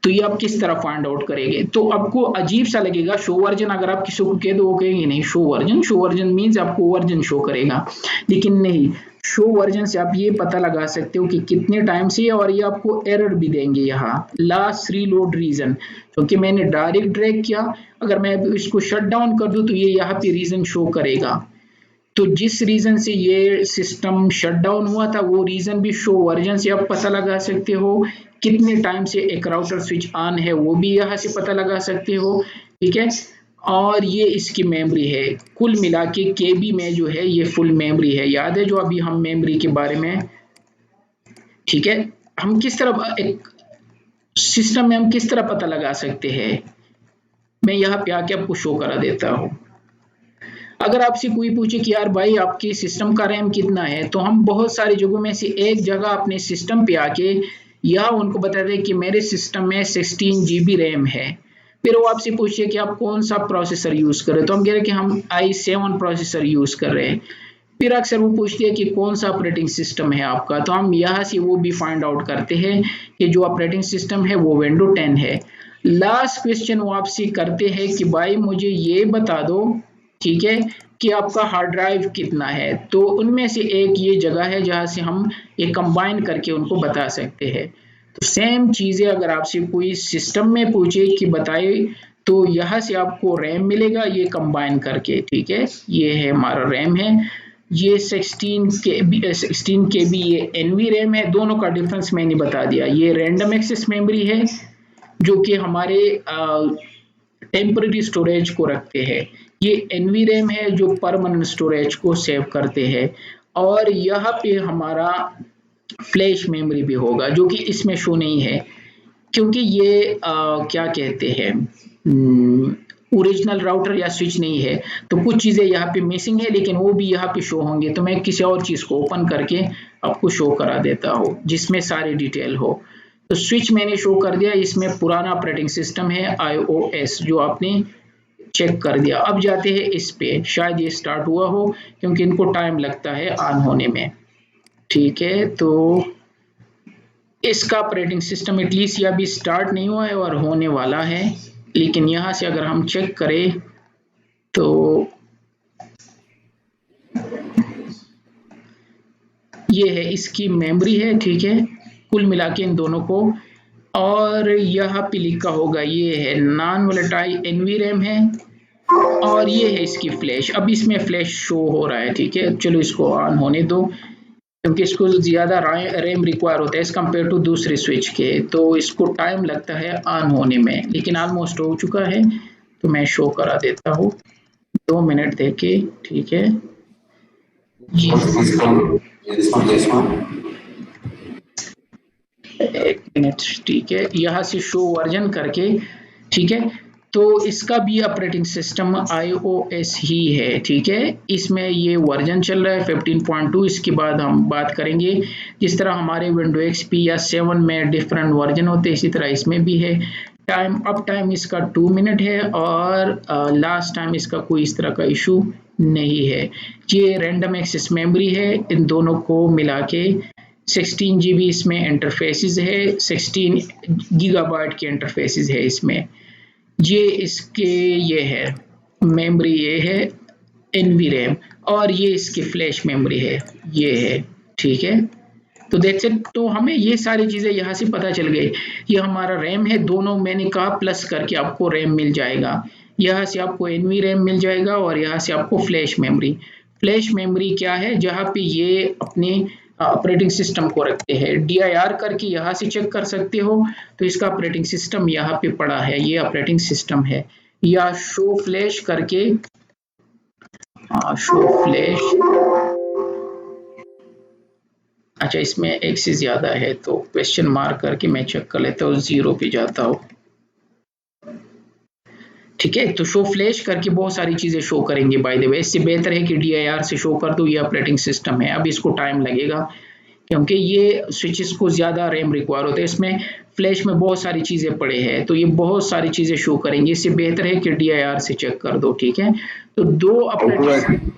तो ये आप किस तरह फाइंड आउट करेंगे। तो आपको अजीब सा लगेगा शो वर्जन, अगर आप किसी को कह दो वो कहेंगे नहीं शो वर्जन मीन्स आपको वर्जन शो करेगा, लेकिन नहीं, शो वर्जन से आप ये पता लगा सकते हो कि कितने टाइम से, और ये आपको एरर भी देंगे यहाँ लास्ट रीलोड रीजन, क्योंकि मैंने डायरेक्ट ड्रैग किया, अगर मैं इसको शट डाउन कर दूं तो ये यहाँ पे रीजन शो करेगा। तो जिस रीजन से ये सिस्टम शट डाउन हुआ था वो रीजन भी शो वर्जन से आप पता लगा सकते हो। कितने टाइम से एक राउटर स्विच ऑन है वो भी यहाँ से पता लगा सकते हो। ठीक है, और ये इसकी मेमोरी है, कुल मिला के केबी में जो है ये फुल मेमोरी है। याद है जो अभी हम मेमोरी के बारे में, ठीक है, हम किस तरह एक सिस्टम में हम किस तरह पता लगा सकते हैं, मैं यहाँ पे आके आपको शो करा देता हूँ। अगर आपसे कोई पूछे कि यार भाई आपके सिस्टम का रैम कितना है, तो हम बहुत सारी जगहों में से एक जगह अपने सिस्टम पे आके या उनको बता दें कि मेरे सिस्टम में 16 GB रैम है। फिर वो आपसे पूछिए कि आप कौन सा प्रोसेसर यूज कर रहे हैं, तो हम कह रहे हैं कि हम i7 प्रोसेसर यूज कर रहे हैं। फिर अक्सर वो पूछती है कि कौन सा ऑपरेटिंग सिस्टम है आपका, तो हम यहाँ से वो भी फाइंड आउट करते हैं कि जो ऑपरेटिंग सिस्टम है वो विंडो 10 है। लास्ट क्वेश्चन वो आपसे करते हैं कि भाई मुझे ये बता दो, ठीक है, कि आपका हार्ड ड्राइव कितना है। तो उनमें से एक ये जगह है जहां से हम ये कंबाइन करके उनको बता सकते हैं। तो सेम चीजें अगर आपसे कोई सिस्टम में पूछे कि बताए, तो यहाँ से आपको रैम मिलेगा ये कंबाइन करके। ठीक है, ये है हमारा रैम है, ये 16 KB ये एनवी रैम है। दोनों का डिफरेंस मैंने बता दिया। ये रैंडम एक्सेस मेमोरी है जो कि हमारे टेम्पररी स्टोरेज को रखते हैं। ये एनवी रैम है जो परमानेंट स्टोरेज को सेव करते हैं। और यहाँ पे हमारा फ्लैश मेमोरी भी होगा जो कि इसमें शो नहीं है, क्योंकि ये क्या कहते हैं ओरिजिनल राउटर या स्विच नहीं है। तो कुछ चीज़ें यहाँ पे मिसिंग है, लेकिन वो भी यहाँ पे शो होंगे। तो मैं किसी और चीज़ को ओपन करके आपको शो करा देता हूँ जिसमें सारी डिटेल हो। तो स्विच मैंने शो कर दिया, इसमें पुराना ऑपरेटिंग सिस्टम है iOS जो आपने चेक कर दिया। अब जाते हैं इस पे, शायद ये स्टार्ट हुआ हो क्योंकि इनको टाइम लगता है ऑन होने में। ठीक है, तो इसका ऑपरेटिंग सिस्टम एटलीस्ट ये अभी स्टार्ट नहीं हुआ है और होने वाला है, लेकिन यहाँ से अगर हम चेक करें तो ये है इसकी मेमोरी है। ठीक है, कुल मिला के इन दोनों को, और यहाँ पे लिखा होगा ये है नॉन वोलेटाइल एनवी रैम है, और ये है इसकी फ्लैश। अब इसमें फ्लैश शो हो रहा है। ठीक है, चलो इसको ऑन होने दो क्योंकि इसको ज़्यादा रैम रिक्वायर होता है एज कम्पेयर टू दूसरे स्विच के, तो इसको टाइम लगता है ऑन होने में, लेकिन ऑलमोस्ट हो चुका है। तो मैं शो करा देता हूँ 2 मिनट देके। ठीक है, एक मिनट। ठीक है, यहाँ से शो वर्जन करके, ठीक है, तो इसका भी ऑपरेटिंग सिस्टम iOS ही है, ठीक है। इसमें ये वर्जन चल रहा है 15.2। इसके बाद हम बात करेंगे जिस तरह हमारे विंडो XP या 7 में डिफरेंट वर्जन होते हैं, इसी तरह इसमें भी है। अप टाइम इसका 2 मिनट है और लास्ट टाइम इसका कोई इस तरह का इशू नहीं है। ये रैंडम एक्सेस मेमोरी है, इन दोनों को मिला के 16 GB इसमें इंटरफेसेस है, 16 गीगाबाइट के इंटरफेसेस है इसमें। ये इसके ये है मेमोरी, ये है NVRAM, और ये इसकी फ्लैश मेमोरी है, ये है, ठीक है। तो दैट्स इट। तो हमें ये सारी चीजें यहाँ से पता चल गई। ये हमारा रैम है, दोनों मैंने कहा प्लस करके आपको रैम मिल जाएगा। यहाँ से आपको NVRAM मिल जाएगा और यहाँ से आपको फ्लैश मेमोरी। फ्लैश मेमोरी क्या है, जहाँ पे ये अपने ऑपरेटिंग सिस्टम को रखते हैं। DIR करके यहाँ से चेक कर सकते हो, तो इसका ऑपरेटिंग सिस्टम यहाँ पे पड़ा है, ये ऑपरेटिंग सिस्टम है। या शो फ्लैश करके, शो फ्लैश, अच्छा इसमें एक से ज्यादा है तो क्वेश्चन मार्क करके मैं चेक कर लेता हूँ, 0 पे जाता हूँ, ठीक है। तो शो फ्लैश करके बहुत सारी चीजें शो करेंगे। बाय द वे, इससे बेहतर है कि DIR से शो कर दो, ये ऑपरेटिंग सिस्टम है। अब इसको टाइम लगेगा क्योंकि ये स्विचेस को ज्यादा रैम रिक्वायर होते हैं, इसमें फ्लैश में बहुत सारी चीजें पड़े हैं, तो ये बहुत सारी चीजें शो करेंगे। इससे बेहतर है कि DIR से चेक कर दो, ठीक है। तो दो operating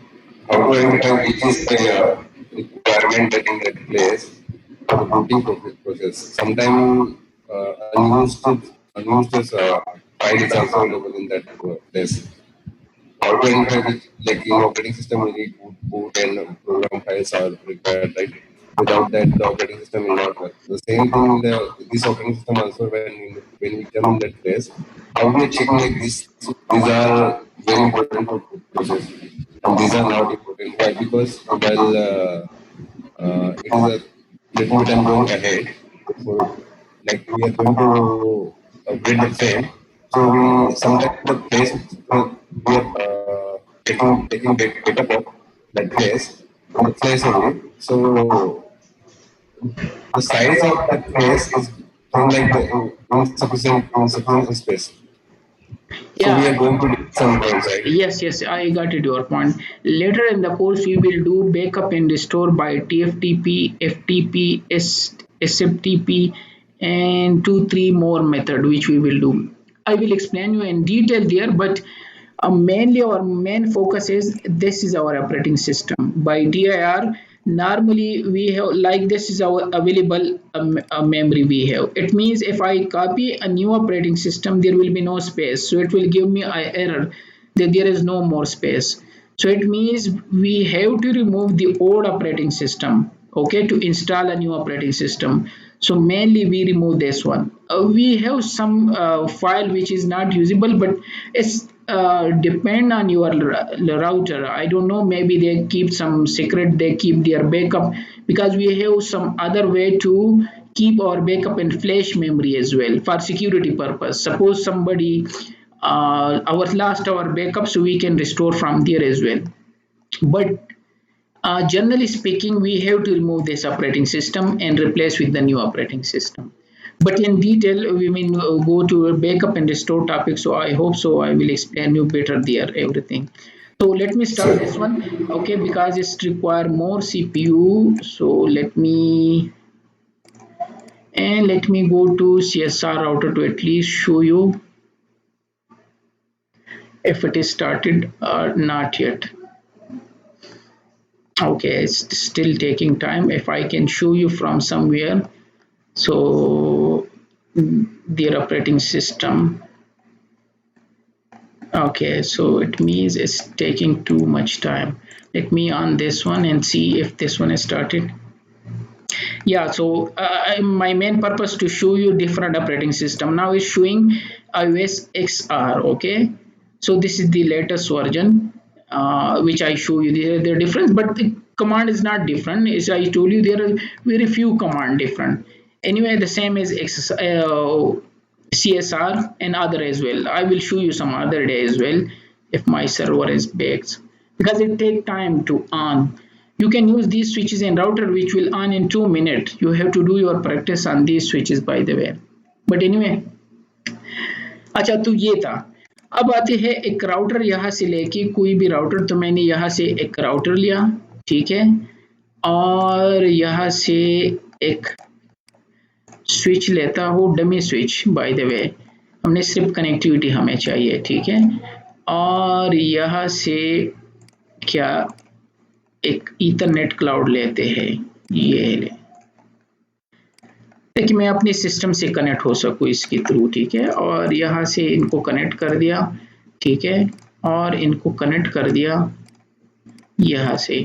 requirement that in that place for the booting process. Sometimes unused file is also available in that place. How to ensure like in operating system we need boot and program files are required, right? Without that, the operating system will not work. The same thing in this operating system also when we come in that place, how we are checking like this? These are very important for process, and these are not important. Why? Because while it is a little bit I'm going ahead, so like we are going to upgrade the frame. So we sometimes the place we are taking data of that place from the place only. So the size of that place is like the insufficient space. So we are going to do some points, right? Yes, I got it, your point. Later in the course, we will do backup and restore by TFTP, FTP, SFTP, and 2-3 more method which we will do. I will explain you in detail there, but mainly our main focus is this is our operating system. By DIR, normally we have like this is our available memory we have. It means if I copy a new operating system, there will be no space, so it will give me an error that there is no more space. So it means we have to remove the old operating system, okay, to install a new operating system. So mainly we remove this one. We have some file which is not usable, but it's depend on your router. I don't know, maybe they keep some secret, they keep their backup, because we have some other way to keep our backup in flash memory as well for security purpose. Suppose somebody our last our backup, so we can restore from there as well. But generally speaking, we have to remove this operating system and replace with the new operating system. But in detail, we will go to a backup and restore topic. So I hope so I will explain you better there everything. So let me start this one, okay, because it's require more CPU. So let me go to CSR router to at least show you if it is started or not yet. Okay, it's still taking time. If I can show you from somewhere, so their operating system, okay, so it means it's taking too much time. Let me on this one and see if this one is started. Yeah, so my main purpose to show you different operating system. Now is showing iOS XR, okay. So this is the latest version which I show you. The difference, but the command is not different. As I told you, there are very few command different. Anyway, the same as CSR and other as well. I will show you some other day as well if my server is baked, because it take time to on. You can use these switches and router which will on in 2 minutes. You have to do your practice on these switches, by the way. But anyway, अच्छा तो ये था अब आते हैं एक राउटर यहाँ से लेके कोई भी राउटर, तो मैंने यहाँ से एक राउटर लिया, ठीक है, और यहाँ से एक स्विच लेता हूँ, dummy switch by the way, हमने सिर्फ कनेक्टिविटी हमें चाहिए, ठीक है, और यहाँ से क्या एक ईथरनेट क्लाउड लेते हैं, ये ले, ताकि मैं अपने सिस्टम से कनेक्ट हो सकूँ इसके थ्रू, ठीक है, और यहाँ से इनको कनेक्ट कर दिया, ठीक है, और इनको कनेक्ट कर दिया यहाँ से,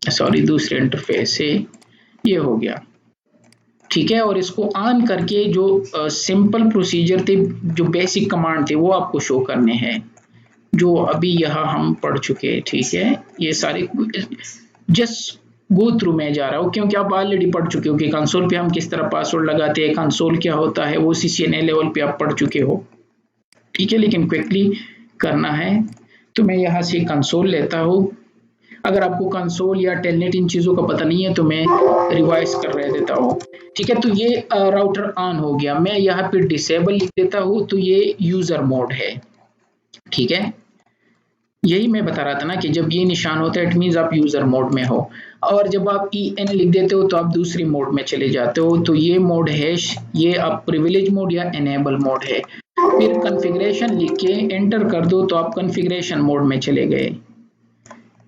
सॉरी दूसरे इंटरफेस से, ये हो गया, ठीक है, और इसको ऑन करके जो सिंपल प्रोसीजर थे, जो बेसिक कमांड थे वो आपको शो करने हैं, जो अभी यहाँ हम पढ़ चुके हैं, ठीक है, ये सारे जस्ट गो थ्रू में जा रहा हूँ क्योंकि आप ऑलरेडी पढ़ चुके हो कि कंसोल पे हम किस तरह पासवर्ड लगाते हैं, कंसोल क्या होता है, वो CCNA लेवल पे आप पढ़ चुके हो, ठीक है, लेकिन क्विकली करना है तो मैं यहाँ से कंसोल लेता हूँ। अगर आपको कंसोल या टेलनेट इन चीज़ों का पता नहीं है तो मैं रिवाइज कर रह देता हूँ, ठीक है, तो ये राउटर ऑन हो गया, मैं यहाँ पे डिसेबल लिख देता हूँ, तो ये यूजर मोड है, ठीक है, यही मैं बता रहा था ना कि जब ये निशान होता है इट मीन्स आप यूजर मोड में हो, और जब आप EN लिख देते हो तो आप दूसरी मोड में चले जाते हो, तो ये मोड है, ये आप प्रिविलेज मोड या एनेबल मोड है, फिर कॉन्फ़िगरेशन लिख के एंटर कर दो तो आप कॉन्फ़िगरेशन मोड में चले गए,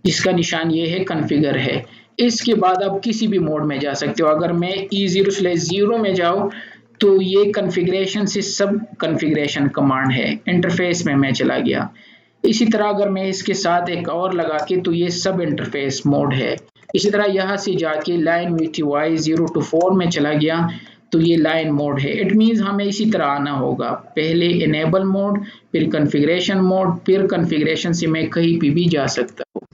जिसका निशान ये है कॉन्फ़िगर है। इसके बाद आप किसी भी मोड में जा सकते हो, अगर मैं E0/0 में जाऊँ तो ये कॉन्फ़िगरेशन से सब कॉन्फ़िगरेशन कमांड है, इंटरफेस में मैं चला गया। इसी तरह अगर मैं इसके साथ एक और लगा के तो ये सब इंटरफेस मोड है। इसी तरह यहाँ से जाके लाइन VTY 0 to 4 में चला गया तो ये लाइन मोड है। इट मीन्स हमें इसी तरह आना होगा, पहले इनेबल मोड, फिर कॉन्फ़िगरेशन मोड, फिर कॉन्फ़िगरेशन से मैं कहीं पे भी जा सकता हूँ।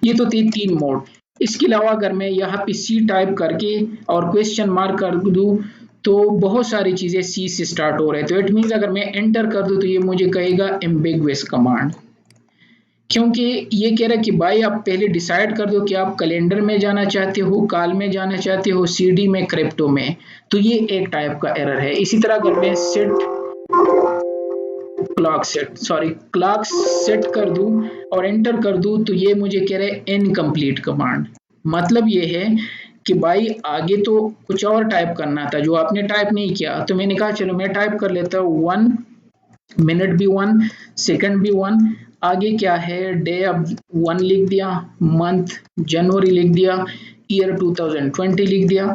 ये तो थे 3 मोड। इसके अलावा अगर मैं यहाँ पे C टाइप करके और क्वेश्चन मार्क कर दूँ तो बहुत सारी चीजें C से स्टार्ट हो रहे हैं, तो इट मीन्स अगर मैं एंटर कर दूं तो ये मुझे कहेगा एम्बिगुअस कमांड, क्योंकि ये कह रहा है कि भाई आप पहले डिसाइड कर दो कि आप कैलेंडर में जाना चाहते हो, काल में जाना चाहते हो, CD में, क्रिप्टो में, तो ये एक टाइप का एरर है। इसी तरह अगर मैं क्लॉक सेट कर दूं और एंटर कर दूं तो ये मुझे कह रहा है इनकम्प्लीट कमांड, मतलब ये है कि भाई आगे तो कुछ और टाइप करना था जो आपने टाइप नहीं किया, तो मैंने कहा चलो मैं टाइप कर लेता हूँ 1 मिनट भी 1 सेकंड भी 1, आगे क्या है डे अब 1 लिख दिया, मंथ जनवरी लिख दिया, ईयर 2020 लिख दिया,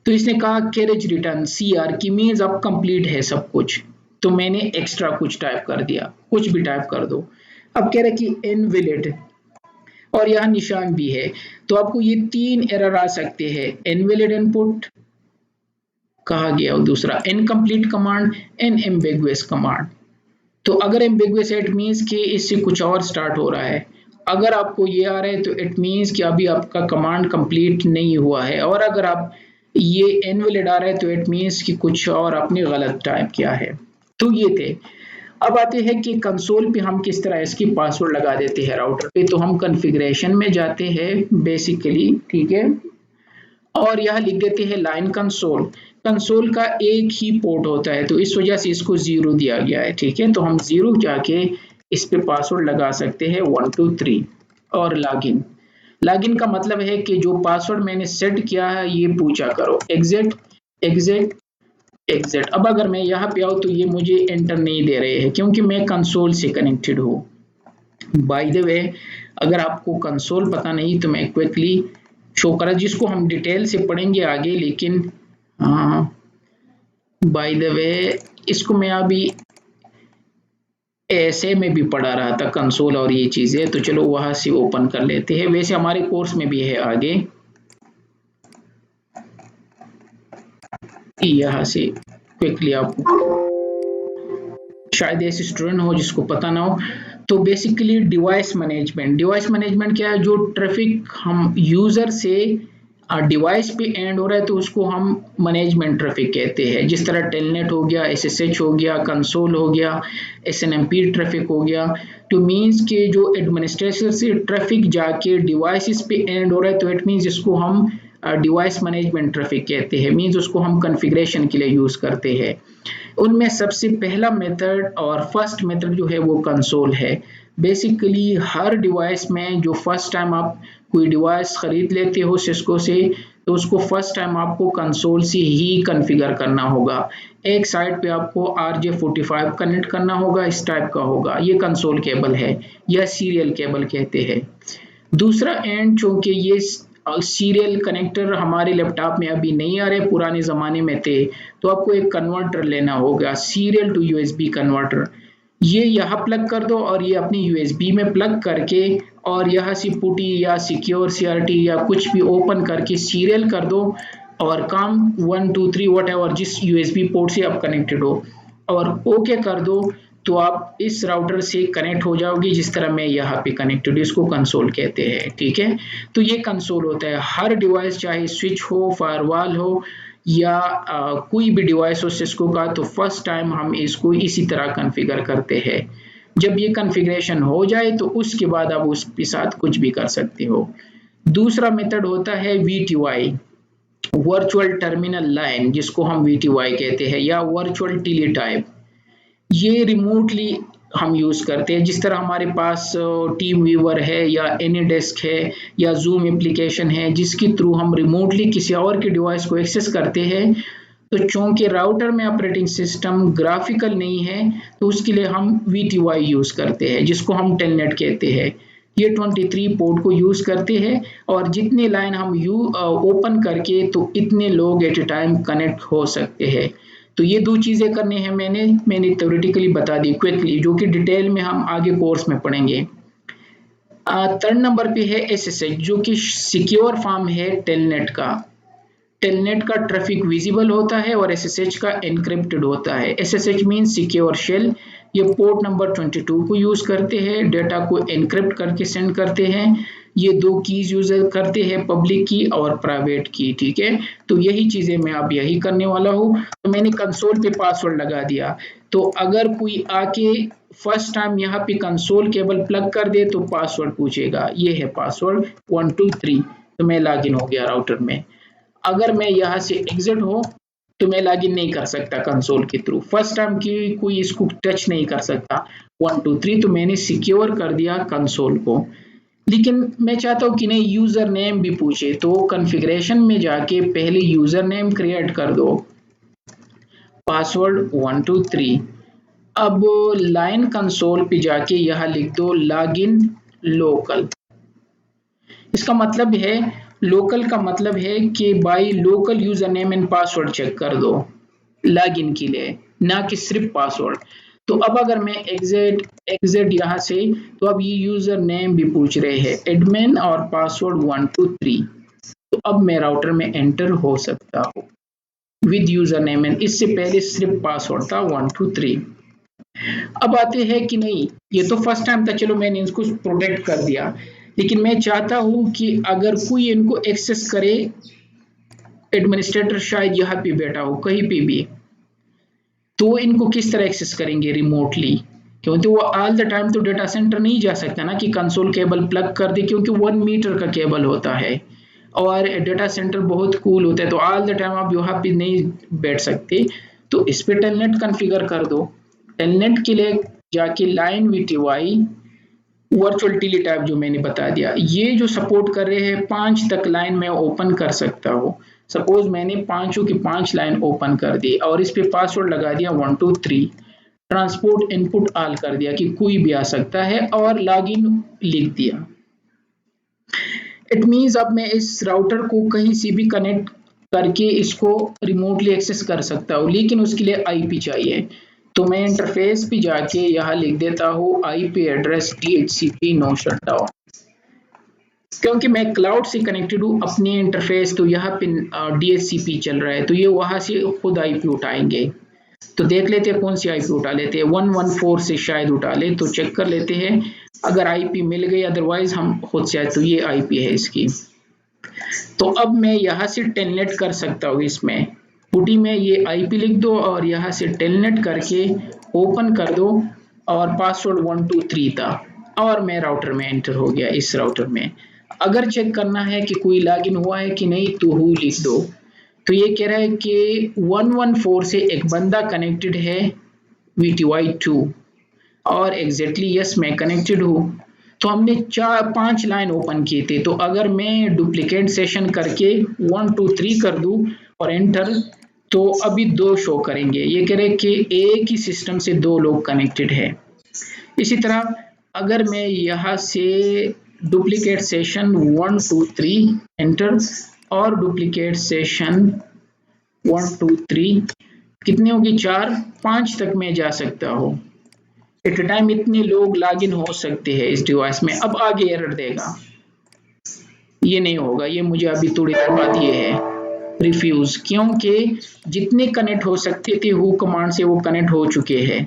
तो इसने कहा कैरेज रिटर्न CR की मीन्स अब कंप्लीट है सब कुछ, तो मैंने एक्स्ट्रा कुछ टाइप कर दिया, कुछ भी टाइप कर दो। अब कह रहे कि इनवैलिड और यहाँ निशान भी है, तो आपको ये 3 एरर आ सकते हैं, इनवैलिड इनपुट कहा गया और दूसरा इनकम्प्लीट कमांड, एम्बिगुअस कमांड। तो अगर एम्बिगुअस इट मीन्स कि इससे कुछ और स्टार्ट हो रहा है, अगर आपको ये आ रहा है तो इट मीन्स कि अभी आपका कमांड कंप्लीट नहीं हुआ है, और अगर आप ये इनवैलिड आ रहा है तो इट मीन्स कि कुछ और आपने गलत टाइप किया है। तो ये थे। अब आते हैं कि कंसोल पे हम किस तरह इसकी पासवर्ड लगा देते हैं राउटर पे, तो हम कॉन्फ़िगरेशन में जाते हैं बेसिकली, ठीक है, और यहाँ लिख देते हैं लाइन कंसोल। कंसोल का एक ही पोर्ट होता है तो इस वजह से इसको 0 दिया गया है, ठीक है, तो हम 0 जाके इस पे पासवर्ड लगा सकते हैं 1 2 3 और लॉगिन। लॉगिन का मतलब है कि जो पासवर्ड मैंने सेट किया है ये पूछा करो, एग्जिट एग्जिट एग्जिट। अब अगर मैं यहाँ पे आऊँ तो ये मुझे एंटर नहीं दे रहे हैं क्योंकि मैं कंसोल से कनेक्टेड हूँ। बाय द वे अगर आपको कंसोल पता नहीं तो मैं क्विकली शो करा, जिसको हम डिटेल से पढ़ेंगे आगे, लेकिन हाँ बाय द वे इसको मैं अभी ऐसे में भी पढ़ा रहा था कंसोल और ये चीजें, तो चलो वहां से ओपन कर लेते हैं, वैसे हमारे कोर्स में भी है आगे, यहाँ से क्विकली आप शायद ऐसे स्टूडेंट हो जिसको पता ना हो। तो बेसिकली डिवाइस मैनेजमेंट क्या है, जो ट्रैफिक हम यूजर से डिवाइस पे एंड हो रहा है तो उसको हम मैनेजमेंट ट्रैफिक कहते हैं, जिस तरह टेलनेट हो गया, SSH हो गया, कंसोल हो गया, SNMP ट्रैफिक हो गया, तो मीन्स के जो एडमिनिस्ट्रेटर से ट्रैफिक जाके डिवाइसेस पे एंड हो रहा है तो इट मीन्स इसको हम डिवाइस मैनेजमेंट ट्रैफिक कहते हैं, मींस उसको हम कॉन्फ़िगरेशन के लिए यूज़ करते हैं। उनमें सबसे पहला मेथड और फर्स्ट मेथड जो है वो कंसोल है। बेसिकली हर डिवाइस में जो फर्स्ट टाइम आप कोई डिवाइस खरीद लेते हो सिस्को से, तो उसको फर्स्ट टाइम आपको कंसोल से ही कॉन्फ़िगर करना होगा। एक साइड पे आपको RJ45 कनेक्ट करना होगा, इस टाइप का होगा, ये कंसोल केबल है या सीरियल केबल कहते हैं। दूसरा एंड, चूंकि ये सीरियल कनेक्टर हमारे लैपटॉप में अभी नहीं आ रहे, पुराने ज़माने में थे, तो आपको एक कन्वर्टर लेना होगा, सीरियल टू USB कन्वर्टर। ये यहाँ प्लग कर दो और ये अपनी USB में प्लग करके और यहाँ से पुटी या सिक्योर CRT या कुछ भी ओपन करके सीरियल कर दो और काम 1 2 3 वट एवर जिस USB पोर्ट से आप कनेक्टेड हो और ओके कर दो, तो आप इस राउटर से कनेक्ट हो जाओगे जिस तरह मैं यहाँ पे कनेक्टेड, इसको कंसोल कहते हैं। ठीक है, तो ये कंसोल होता है। हर डिवाइस चाहे स्विच हो, फायरवॉल हो या कोई भी डिवाइस हो सिस्को का, तो फर्स्ट टाइम हम इसको इसी तरह कॉन्फ़िगर करते हैं। जब ये कॉन्फ़िगरेशन हो जाए तो उसके बाद आप उसके साथ कुछ भी कर सकते हो। दूसरा मेथड होता है VTY, वर्चुअल टर्मिनल लाइन, जिसको हम VTY कहते हैं, या वर्चुअल टेलीटाइप। ये रिमोटली हम यूज़ करते हैं, जिस तरह हमारे पास टीम व्यूवर है या एनीडेस्क है या जूम एप्लीकेशन है, जिसके थ्रू हम रिमोटली किसी और के डिवाइस को एक्सेस करते हैं। तो चूंकि राउटर में ऑपरेटिंग सिस्टम ग्राफिकल नहीं है, तो उसके लिए हम VTY यूज़ करते हैं, जिसको हम टेलनेट कहते हैं। ये 23 पोर्ट को यूज़ करते हैं और जितने लाइन हम ओपन करके तो इतने लोग एट ए टाइम कनेक्ट हो सकते हैं। तो ये दो चीज़ें करनी है, मैंने थ्योरेटिकली बता दी क्विकली, जो कि डिटेल में हम आगे कोर्स में पढ़ेंगे। थर्ड नंबर पे है SSH, जो कि सिक्योर फॉर्म है टेलनेट का। टेलनेट का ट्रैफिक विजिबल होता है और SSH का एनक्रिप्टेड होता है। SSH mean secure shell. ये पोर्ट नंबर 22 को यूज करते हैं, डेटा को एनक्रिप्ट करके सेंड करते हैं। ये दो कीज यूज करते हैं, पब्लिक की और प्राइवेट की। ठीक है, तो यही चीजें मैं अब यही करने वाला हूँ। तो मैंने कंसोल पे पासवर्ड लगा दिया, तो अगर कोई आके फर्स्ट टाइम यहाँ पे कंसोल केबल प्लग कर दे तो पासवर्ड पूछेगा, ये है पासवर्ड 1 2 3। तो मैं लॉगिन हो गया राउटर में। अगर मैं यहाँ से एग्जिट हो तो मैं लॉगिन नहीं कर सकता कंसोल के थ्रू, फर्स्ट टाइम की कोई इसको टच नहीं कर सकता। 1 2 3 तो मैंने सिक्योर कर दिया कंसोल को। लेकिन मैं चाहता हूँ कि नहीं यूजर नेम भी पूछे, तो कॉन्फ़िगरेशन में जाके पहले यूजर नेम क्रिएट कर दो, पासवर्ड 1 2 3। अब लाइन कंसोल पे जाके यहाँ लिख दो लॉगिन लोकल। इसका मतलब है, लोकल का मतलब है कि by local user name and password check कर दो लॉगिन के लिए, ना कि सिर्फ पासवर्ड। तो अब अगर मैं एग्जिट यहाँ से, तो अब ये यूजर नेम भी पूछ रहे हैं, एडमिन और पासवर्ड 1 2 3। तो अब मैं राउटर में एंटर हो सकता हूँ विद यूजर नेम एंड, इससे पहले सिर्फ पासवर्ड था 1 2 3। अब आते हैं कि नहीं, ये तो फर्स्ट टाइम था, चलो मैंने इसको प्रोटेक्ट कर दिया, लेकिन मैं चाहता हूं कि अगर कोई इनको एक्सेस करे, एडमिनिस्ट्रेटर शायद यहाँ पे बैठा हो कहीं पे भी, तो इनको किस तरह एक्सेस करेंगे रिमोटली, क्योंकि वो ऑल द टाइम तो डेटा सेंटर नहीं जा सकता ना कि कंसोल केबल प्लग कर दे, क्योंकि 1 मीटर का केबल होता है और डेटा सेंटर बहुत कूल होता है, तो ऑल द टाइम आप यहाँ पे नहीं बैठ सकते। तो इस पे टेलनेट कॉन्फ़िगर कर दो। टेलनेट के लिए जाके लाइन VTY वर्चुअल टेलीटाइप जो मैंने बता दिया, ये जो सपोर्ट कर रहे हैं 5 तक लाइन में ओपन कर सकता हूँ। सपोज मैंने 5 की 5 लाइन ओपन कर दी और इस पे पासवर्ड लगा दिया 1 2 3, ट्रांसपोर्ट इनपुट ऑल कर दिया कि कोई भी आ सकता है और लॉगिन लिख दिया। इट मींस अब मैं इस राउटर को कहीं से भी कनेक्ट करके इसको रिमोटली एक्सेस कर सकता हूँ, लेकिन उसके लिए IP चाहिए। तो मैं इंटरफेस पे जाके यहाँ लिख देता हूँ IP address DHCP no shutdown, क्योंकि मैं क्लाउड से कनेक्टेड हूँ अपने इंटरफेस, तो यहाँ पे DHCP चल रहा है, तो ये वहां से खुद IP उठाएंगे। तो देख लेते हैं कौन सी IP उठा लेते हैं, 114 से शायद उठा ले, तो चेक कर लेते हैं अगर IP मिल गई, अदरवाइज हम खुद से, तो ये IP है इसकी। तो अब मैं यहाँ से टेलनेट कर सकता हूँ, इसमें पुटी में ये IP लिख दो और यहाँ से टेलनेट करके ओपन कर दो और पासवर्ड 1 2 3 था और मैं राउटर में एंटर हो गया, इस राउटर में। अगर चेक करना है कि कोई लॉगिन हुआ है कि नहीं तो हु लिख दो। तो ये कह रहा है कि 114 से एक बंदा कनेक्टेड है VTY2 और एग्जैक्टली यस मैं कनेक्टेड हूँ। तो हमने 4-5 लाइन ओपन किए थे, तो अगर मैं डुप्लीकेट सेशन करके 1 2 3 कर दूं और एंटर, तो अभी 2 शो करेंगे। ये कह रहे कि एक ही सिस्टम से 2 लोग कनेक्टेड है। इसी तरह अगर मैं यहाँ से डुप्लीकेट सेशन 1 2 3 एंटर और डुप्लीकेट सेशन 1 2 3 कितने होगी 4-5 तक मैं जा सकता हूँ। एट अ टाइम इतने लोग लॉगिन हो सकते हैं इस डिवाइस में। अब आगे एरर देगा, ये नहीं होगा, ये मुझे अभी थोड़ी देर बाद ये है रिफ्यूज, क्योंकि जितने कनेक्ट हो सकते थे हु कमांड से वो कनेक्ट हो चुके हैं।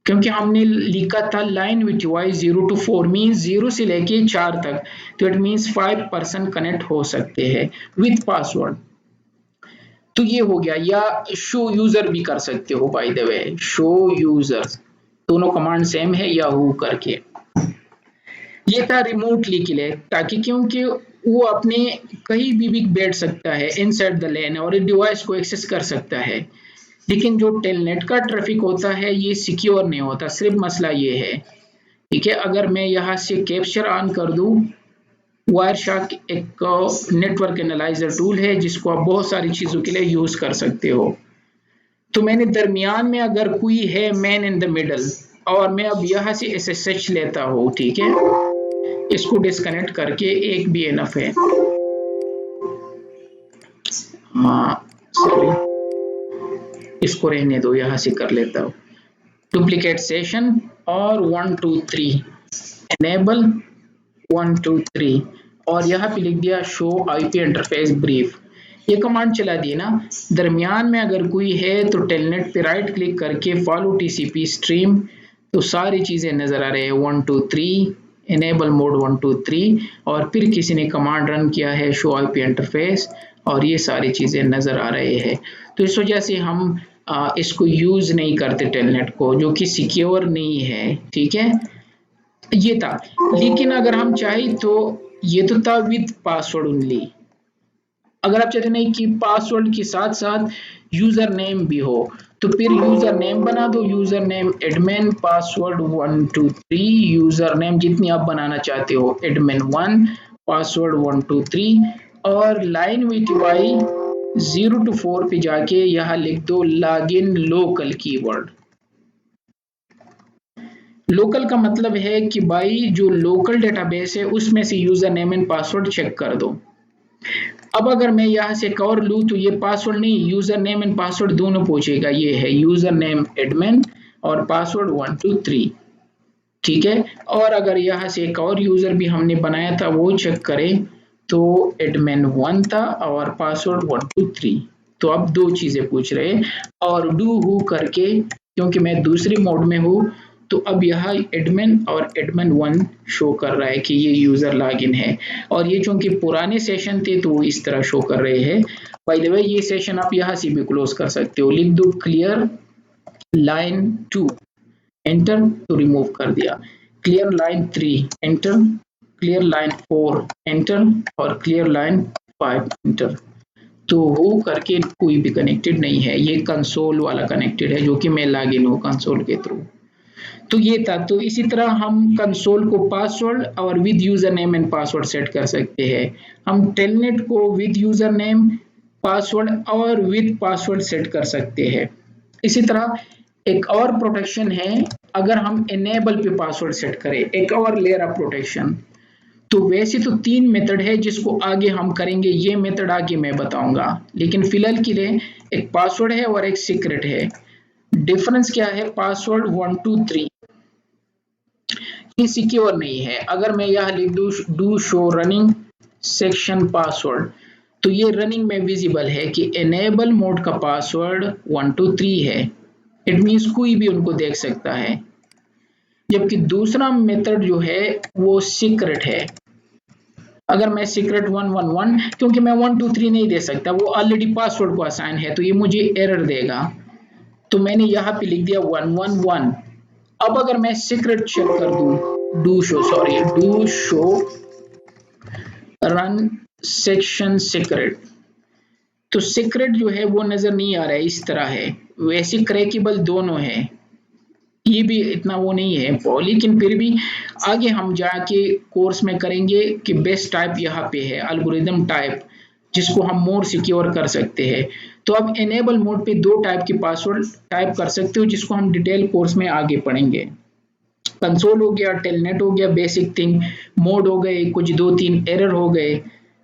क्योंकि हमने लिखा था line which wise 0 to 4 means 0 से लेके 4 तक, तो इट मीन्स 5 पर्सन कनेक्ट हो सकते हैं विथ पासवर्ड। तो ये हो गया। या शो यूजर भी कर सकते हो by the way, show user, दोनों कमांड सेम है याहू करके। ये था रिमोटली के लिए, ताकि क्योंकि वो अपने कहीं भी बैठ सकता है इनसाइड द लैन और डिवाइस को एक्सेस कर सकता है। लेकिन जो टेलनेट का ट्रैफिक होता है ये सिक्योर नहीं होता, सिर्फ मसला ये है। ठीक है, अगर मैं यहाँ से कैप्चर ऑन कर दूं, वायरशार्क एक नेटवर्क एनालाइजर टूल है जिसको आप बहुत सारी चीजों के लिए यूज कर सकते हो। तो मैंने दरमियान में अगर कोई है मैन इन द मिडल, और मैं अब यहाँ से SSH लेता हूँ, ठीक है, इसको डिस्कनेक्ट करके एक भी एनफ है। सॉरी, इसको रहने दो, यहाँ से कर लेता हूँ डुप्लीकेट सेशन और 1 2 3 एनेबल 1 2 3 और यहाँ पे लिख दिया शो IP इंटरफेस ब्रीफ। ये कमांड चला दी ना। दरमियान में अगर कोई है तो टेलनेट पे राइट क्लिक करके फॉलो TCP स्ट्रीम, तो सारी चीजें नजर आ रही है 1 2 3 इनेबल मोड 1 2 3, और फिर किसी ने कमांड रन किया है शो IP इंटरफेस और ये सारी चीजें नजर आ रही है। तो इस वजह से हम इसको यूज नहीं करते टेलनेट को, जो कि सिक्योर नहीं है। ठीक है, ये था। लेकिन अगर हम चाहें तो ये तो था विद पासवर्ड ओनली। अगर आप चाहते नहीं कि पासवर्ड के साथ साथ यूजर नेम भी हो, तो फिर यूजर नेम बना दो, user name admin password 1 2 3, user name जितनी आप बनाना चाहते हो, एडमिन 1 पासवर्ड 1 2 3, और लाइन VTY 0 to 4 पे जाके यहाँ लिख दो लॉगिन लोकल कीवर्ड। लोकल का मतलब है कि भाई जो लोकल डेटाबेस है उसमें से user name and password check कर दो। अब अगर मैं यहाँ से एक और लूँ तो ये पासवर्ड नहीं, यूजर नेम एंड पासवर्ड दोनों पूछेगा। ये है यूजर नेम एडमिन और पासवर्ड 1 2 3। ठीक है, और अगर यहाँ से एक और यूजर भी हमने बनाया था वो चेक करें, तो एडमिन 1 था और पासवर्ड 1 2 3। तो अब 2 चीजें पूछ रहे हैं, और डू हु करके क्योंकि मैं दूसरे मोड में हूँ, तो अब यहाँ एडमिन और एडमिन 1 शो कर रहा है कि ये यूजर लॉगिन है। और ये चूंकि पुराने सेशन थे तो वो इस तरह शो कर रहे हैं। बाय द वे ये सेशन आप यहाँ से भी क्लोज कर सकते हो, लिख दो क्लियर लाइन 2 एंटर, तो रिमूव कर दिया। Clear line 3 enter, clear line 4 enter और क्लियर लाइन 5 एंटर। तो वो करके कोई भी कनेक्टेड नहीं है, ये कंसोल वाला कनेक्टेड है जो कि मैं लॉगिन हूँ कंसोल के थ्रू। तो ये था। तो इसी तरह हम कंसोल को पासवर्ड और with user name and password set कर सकते हैं। हम टेलनेट को विद यूजर नेम पासवर्ड और विद पासवर्ड सेट कर सकते हैं। इसी तरह एक और प्रोटेक्शन है, अगर हम इनेबल पे पासवर्ड सेट करें, एक और लेयर ऑफ प्रोटेक्शन। तो वैसे तो 3 मेथड है जिसको आगे हम करेंगे, ये मेथड आगे मैं बताऊंगा, लेकिन फिलहाल के लिए एक पासवर्ड है और एक सीक्रेट है। डिफरेंस क्या है? पासवर्ड 1 2 3 ये सिक्योर नहीं है। अगर मैं यहाँ लिख दूं do show running section password, तो ये रनिंग में विजिबल है कि इनेबल मोड का पासवर्ड 1 2 3 है। इट मींस कोई भी उनको देख सकता है। जबकि दूसरा मेथड जो है वो सीक्रेट है। अगर मैं सीक्रेट 1 1 1, क्योंकि मैं 1 2 3 नहीं दे सकता, वो ऑलरेडी पासवर्ड को असाइन है, तो ये मुझे एरर देगा। तो मैंने यहाँ पे लिख दिया 1 1 1। अब अगर मैं सीक्रेट चेक कर दूं, do show run section secret. तो सीक्रेट जो है वो नजर नहीं आ रहा है, इस तरह है। वैसे क्रैकेबल दोनों है, ये भी इतना वो नहीं है, लेकिन फिर भी आगे हम जाके कोर्स में करेंगे कि बेस्ट टाइप यहाँ पे है एल्गोरिदम टाइप, जिसको हम मोर सिक्योर कर सकते हैं। तो अब एनेबल मोड पे दो टाइप के पासवर्ड टाइप कर सकते हो, जिसको हम डिटेल कोर्स में आगे पढ़ेंगे। कंसोल हो गया, टेलनेट हो गया, बेसिक थिंग, मोड हो गए, कुछ दो तीन एरर हो गए,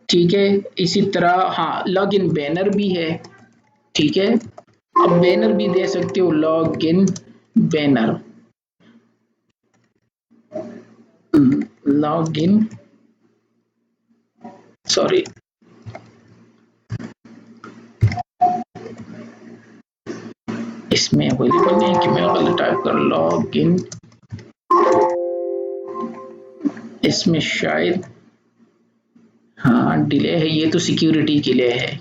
ठीक है। इसी तरह हाँ, लॉग इन बैनर भी है, ठीक है। अब बैनर भी दे सकते हो, log in banner, log in, sorry, इसमें अवेलेबल नहीं कि मैं गलत टाइप कर, लॉग इन, इसमें शायद हाँ डिले है, ये तो सिक्योरिटी के लिए है।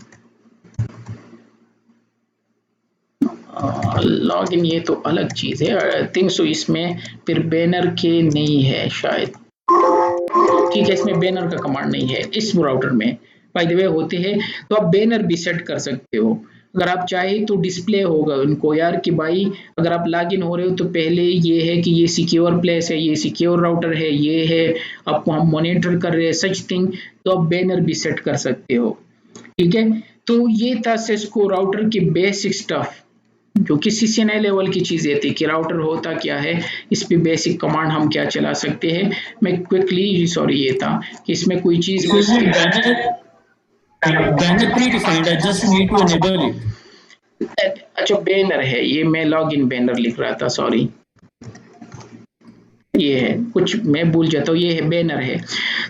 लॉग इन ये तो अलग चीज है, आई थिंक सो इसमें फिर बैनर के नहीं है शायद, ठीक है। इसमें बैनर का कमांड नहीं है इस राउटर में, बाय द वे होते हैं। तो आप बैनर भी सेट कर सकते हो, अगर आप चाहे तो डिस्प्ले होगा उनको यार कि भाई अगर आप लॉगिन हो रहे हो तो पहले ये है कि ये सिक्योर प्लेस है, ये सिक्योर राउटर है, ये है, आपको हम मॉनिटर कर रहे हैं, सच थिंग। तो आप बैनर भी सेट कर सकते हो, ठीक है। तो ये था सिस्को राउटर की बेसिक स्टफ, जो कि CCNA लेवल की चीजें थी कि राउटर होता क्या है, इस पे बेसिक कमांड हम क्या चला सकते हैं। मैं क्विकली, सॉरी ये था कि इसमें कोई चीज मिस थी। बैनर प्री डिफाइंड है, just need to enable it. अच्छा बैनर है ये, मैं लॉग इन बैनर लिख रहा था, सॉरी, ये है, कुछ मैं भूल जाता हूँ, ये है बैनर है।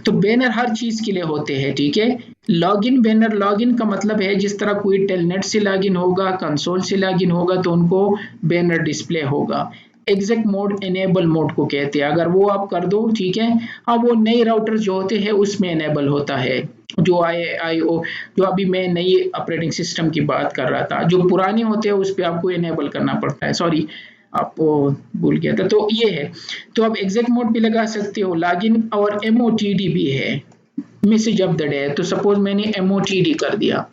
तो बैनर हर चीज के लिए होते हैं, ठीक है। लॉगिन बैनर, लॉगिन का मतलब है जिस तरह कोई टेलनेट से लॉगिन होगा, कंसोल से लॉगिन होगा तो उनको बैनर डिस्प्ले होगा। एग्जैक्ट मोड एनेबल मोड को कहते हैं, अगर वो आप कर दो, ठीक है। हाँ वो नए राउटर जो होते हैं उसमें एनेबल होता है, जो IO, जो अभी मैं नई ऑपरेटिंग सिस्टम की बात कर रहा था, जो पुराने होते हैं उस पर आपको एनेबल करना पड़ता है, सॉरी आपको भूल गया था। तो ये है, तो आप एग्जैक्ट मोड भी लगा सकते हो, लॉगिन, और MOTD भी है, मैसेज ऑफ द डे। तो सपोज मैंने MOTD कर दिया,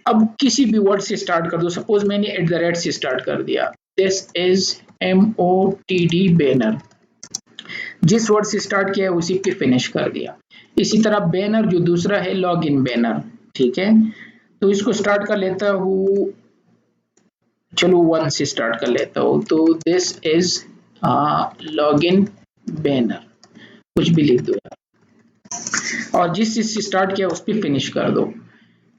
अब किसी भी वर्ड से स्टार्ट कर दो, सपोज मैंने @ से स्टार्ट कर दिया, दिस इज MOTD बैनर, जिस वर्ड से स्टार्ट किया है उसी पे फिनिश कर दिया। इसी तरह बैनर जो दूसरा है लॉग इन बैनर, ठीक है। तो इसको स्टार्ट कर लेता हूँ, चलो 1 से स्टार्ट कर लेता हूँ। तो this is log in banner, कुछ भी लिख दो यार, और जिस चीज से स्टार्ट किया उस पर फिनिश कर दो।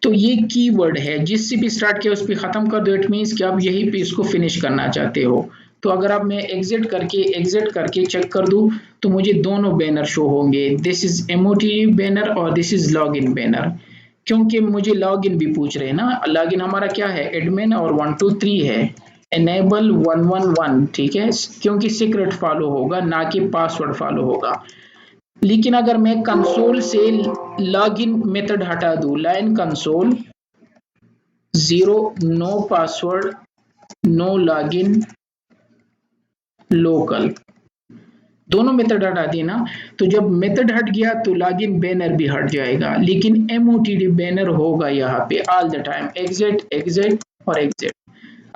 तो ये कीवर्ड है, जिससे भी स्टार्ट किया उस पर खत्म कर दो, इट मीन्स कि आप यहीं पे इसको फिनिश करना चाहते हो। तो अगर आप मैं एग्जिट करके चेक कर दूं तो मुझे दोनों बैनर शो होंगे, दिस इज MOTD बैनर और this is log in banner, क्योंकि मुझे लॉग इन भी पूछ रहे हैं ना। लॉग इन हमारा क्या है, एडमिन और 1 2 3 है, एनेबल 111, ठीक है, क्योंकि सीक्रेट फॉलो होगा ना कि पासवर्ड फॉलो होगा। लेकिन अगर मैं कंसोल से लॉगिन मेथड हटा दूं, line console 0 no password no login local, दोनों मेथड हटा दिए ना, तो जब मेथड हट गया तो लॉगिन बैनर भी हट जाएगा, लेकिन MOTD बैनर होगा यहाँ पे ऑल द टाइम, एग्जिट और एग्जिट।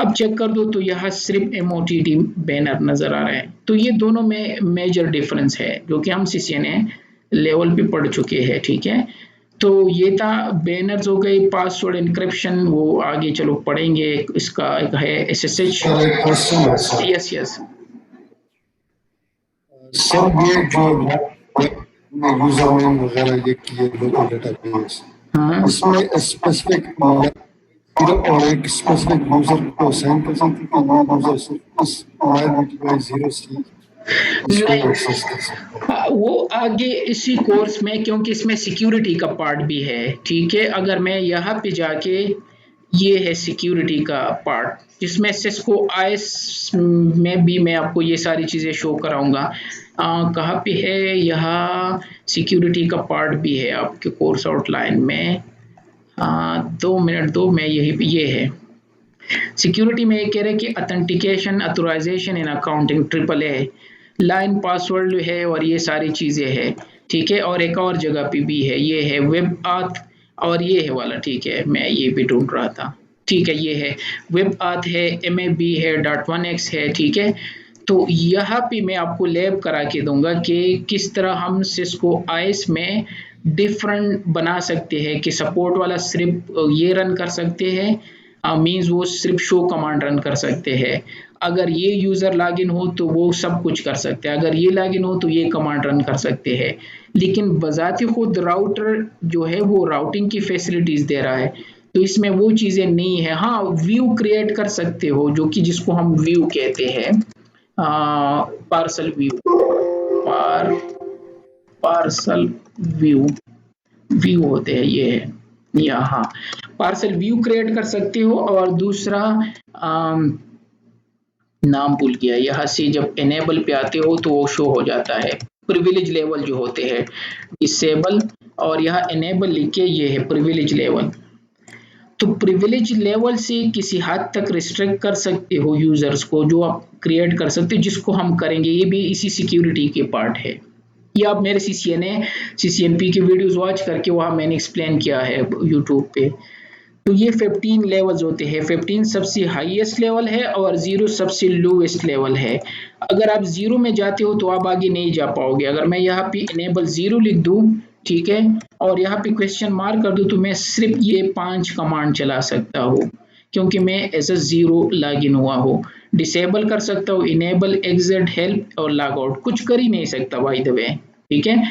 अब चेक कर दो तो यहाँ सिर्फ MOTD बैनर नजर आ रहा है। तो ये दोनों में मेजर डिफरेंस है जो कि हम CCNA लेवल पे पढ़ चुके हैं, ठीक है। तो ये था बैनर्स हो गए, पासवर्ड एनक्रिप्शन वो आगे चलो पढ़ेंगे, इसका एक है SSH। यस यस सर ये जो यूजर नेम वगैरह ये किए लोकल डेटाबेस, इसमें स्पेसिफिक और एक स्पेसिफिक यूजर को असाइन कर सकते हैं कि वो यूजर सिर्फ इस -0 से इसको एक्सेस कर सकते हैं। वो आगे इसी कोर्स में, क्योंकि इसमें सिक्योरिटी का पार्ट भी है, ठीक है। अगर मैं यहाँ पे जाके, ये है सिक्योरिटी का पार्ट, जिसमें सिस्को IS में भी मैं आपको ये सारी चीजें शो कराऊंगा। कहाँ पे है, यहाँ सिक्योरिटी का पार्ट भी है आपके कोर्स आउटलाइन में। 2 मिनट दो, मैं यही पे, ये है सिक्योरिटी में, ये कह रहे हैं कि authentication authorization in accounting AAA, line password है और ये सारी चीजें हैं, ठीक है। और एक और जगह पे भी है, ये है वेब आथ और ये है वाला, ठीक है, मैं ये भी ढूंढ रहा था, ठीक है, ये है वेब आथ है, MAB है, .1x है, ठीक है। तो यहाँ पे मैं आपको लैब करा के दूंगा कि किस तरह हम सिस्को आईएस में डिफरेंट बना सकते हैं कि सपोर्ट वाला सिर्फ ये रन कर सकते हैं, मीन्स वो सिर्फ शो कमांड रन कर सकते हैं। अगर ये यूजर लॉगिन हो तो वो सब कुछ कर सकते हैं, अगर ये लॉगिन हो तो ये कमांड रन कर सकते हैं। लेकिन बजाते खुद राउटर जो है वो राउटिंग की फैसिलिटीज दे रहा है, तो इसमें वो चीजें नहीं है। हाँ, व्यू क्रिएट कर सकते हो, जो कि जिसको हम व्यू कहते हैं, पार्सल व्यू, पार्सल व्यू होते हैं, ये है यहाँ पार्सल व्यू क्रिएट कर सकते हो। और दूसरा नाम भूल गया, यहाँ से जब एनेबल पे आते हो तो वो शो हो जाता है प्रिविलेज लेवल जो होते हैं, डिसेबल, और यहाँ एनेबल लिख के ये है प्रिविलेज लेवल। तो प्रिविलेज लेवल से किसी हद तक रिस्ट्रिक्ट कर सकते हो यूजर्स को, जो आप क्रिएट कर सकते हो, जिसको हम करेंगे, ये भी इसी सिक्योरिटी के पार्ट है। ये आप मेरे CCNP की वीडियोस वॉच करके वहाँ मैंने एक्सप्लेन किया है यूट्यूब पे। तो ये 15 लेवल्स होते हैं, 15 सबसे हाईएस्ट लेवल है और 0 सबसे लोएस्ट लेवल है। अगर आप 0 में जाते हो तो आप आगे नहीं जा पाओगे। अगर मैं यहाँ पे इनेबल 0 लिख दूं, ठीक है, और यहाँ पे क्वेश्चन मार्क कर दूं, तो मैं सिर्फ ये 5 कमांड चला सकता हूँ, क्योंकि मैं एज अ 0 लॉगिन हुआ हूँ। डिसेबल कर सकता हूँ, इनेबल, एग्जिट, हेल्प और लॉग आउट, कुछ कर ही नहीं सकता बाय द वे, ठीक है।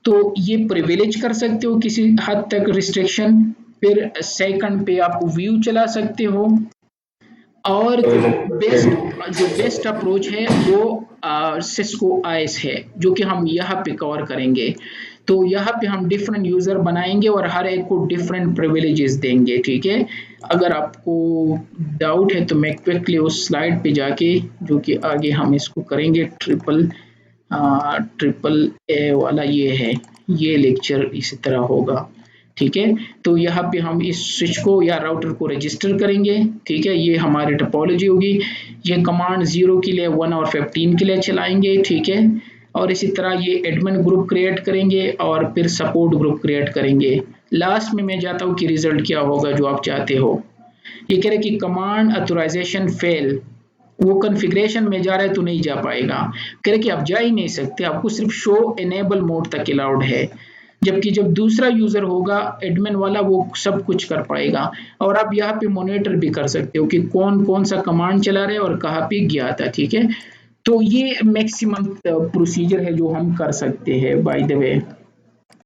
तो ये प्रिविलेज कर सकते हो किसी हद तक रिस्ट्रिक्शन। फिर सेकंड पे आप व्यू चला सकते हो, और जो बेस्ट अप्रोच है वो सिस्को आईएस है, जो कि हम यहाँ पे कवर करेंगे। तो यहाँ पे हम डिफरेंट यूजर बनाएंगे और हर एक को डिफरेंट प्रिविलेजेस देंगे, ठीक है। अगर आपको डाउट है तो मैं क्विकली उस स्लाइड पे जाके, जो कि आगे हम इसको करेंगे, ट्रिपल ए वाला ये है, ये लेक्चर इसी तरह होगा, ठीक है। तो यहाँ पे हम इस स्विच को या राउटर को रजिस्टर करेंगे, ठीक है। ये हमारी टोपोलॉजी होगी। ये कमांड 0 के लिए, 1 और 15 के लिए चलाएंगे, ठीक है। और इसी तरह ये एडमिन ग्रुप क्रिएट करेंगे और फिर सपोर्ट ग्रुप क्रिएट करेंगे। लास्ट में मैं जाता हूँ कि रिजल्ट क्या होगा जो आप चाहते हो। ये कह रहे कि कमांड ऑथराइजेशन फेल, वो कॉन्फ़िगरेशन में जा रहा है तो नहीं जा पाएगा। कह रहे कि आप जा ही नहीं सकते, आपको सिर्फ शो एनेबल मोड तक अलाउड है, जबकि जब दूसरा यूजर होगा एडमिन वाला, वो सब कुछ कर पाएगा। और आप यहाँ पे मॉनिटर भी कर सकते हो कि कौन कौन सा कमांड चला रहे और कहाँ पे गया था, ठीक है। तो ये मैक्सिमम प्रोसीजर है जो हम कर सकते हैं बाय द वे।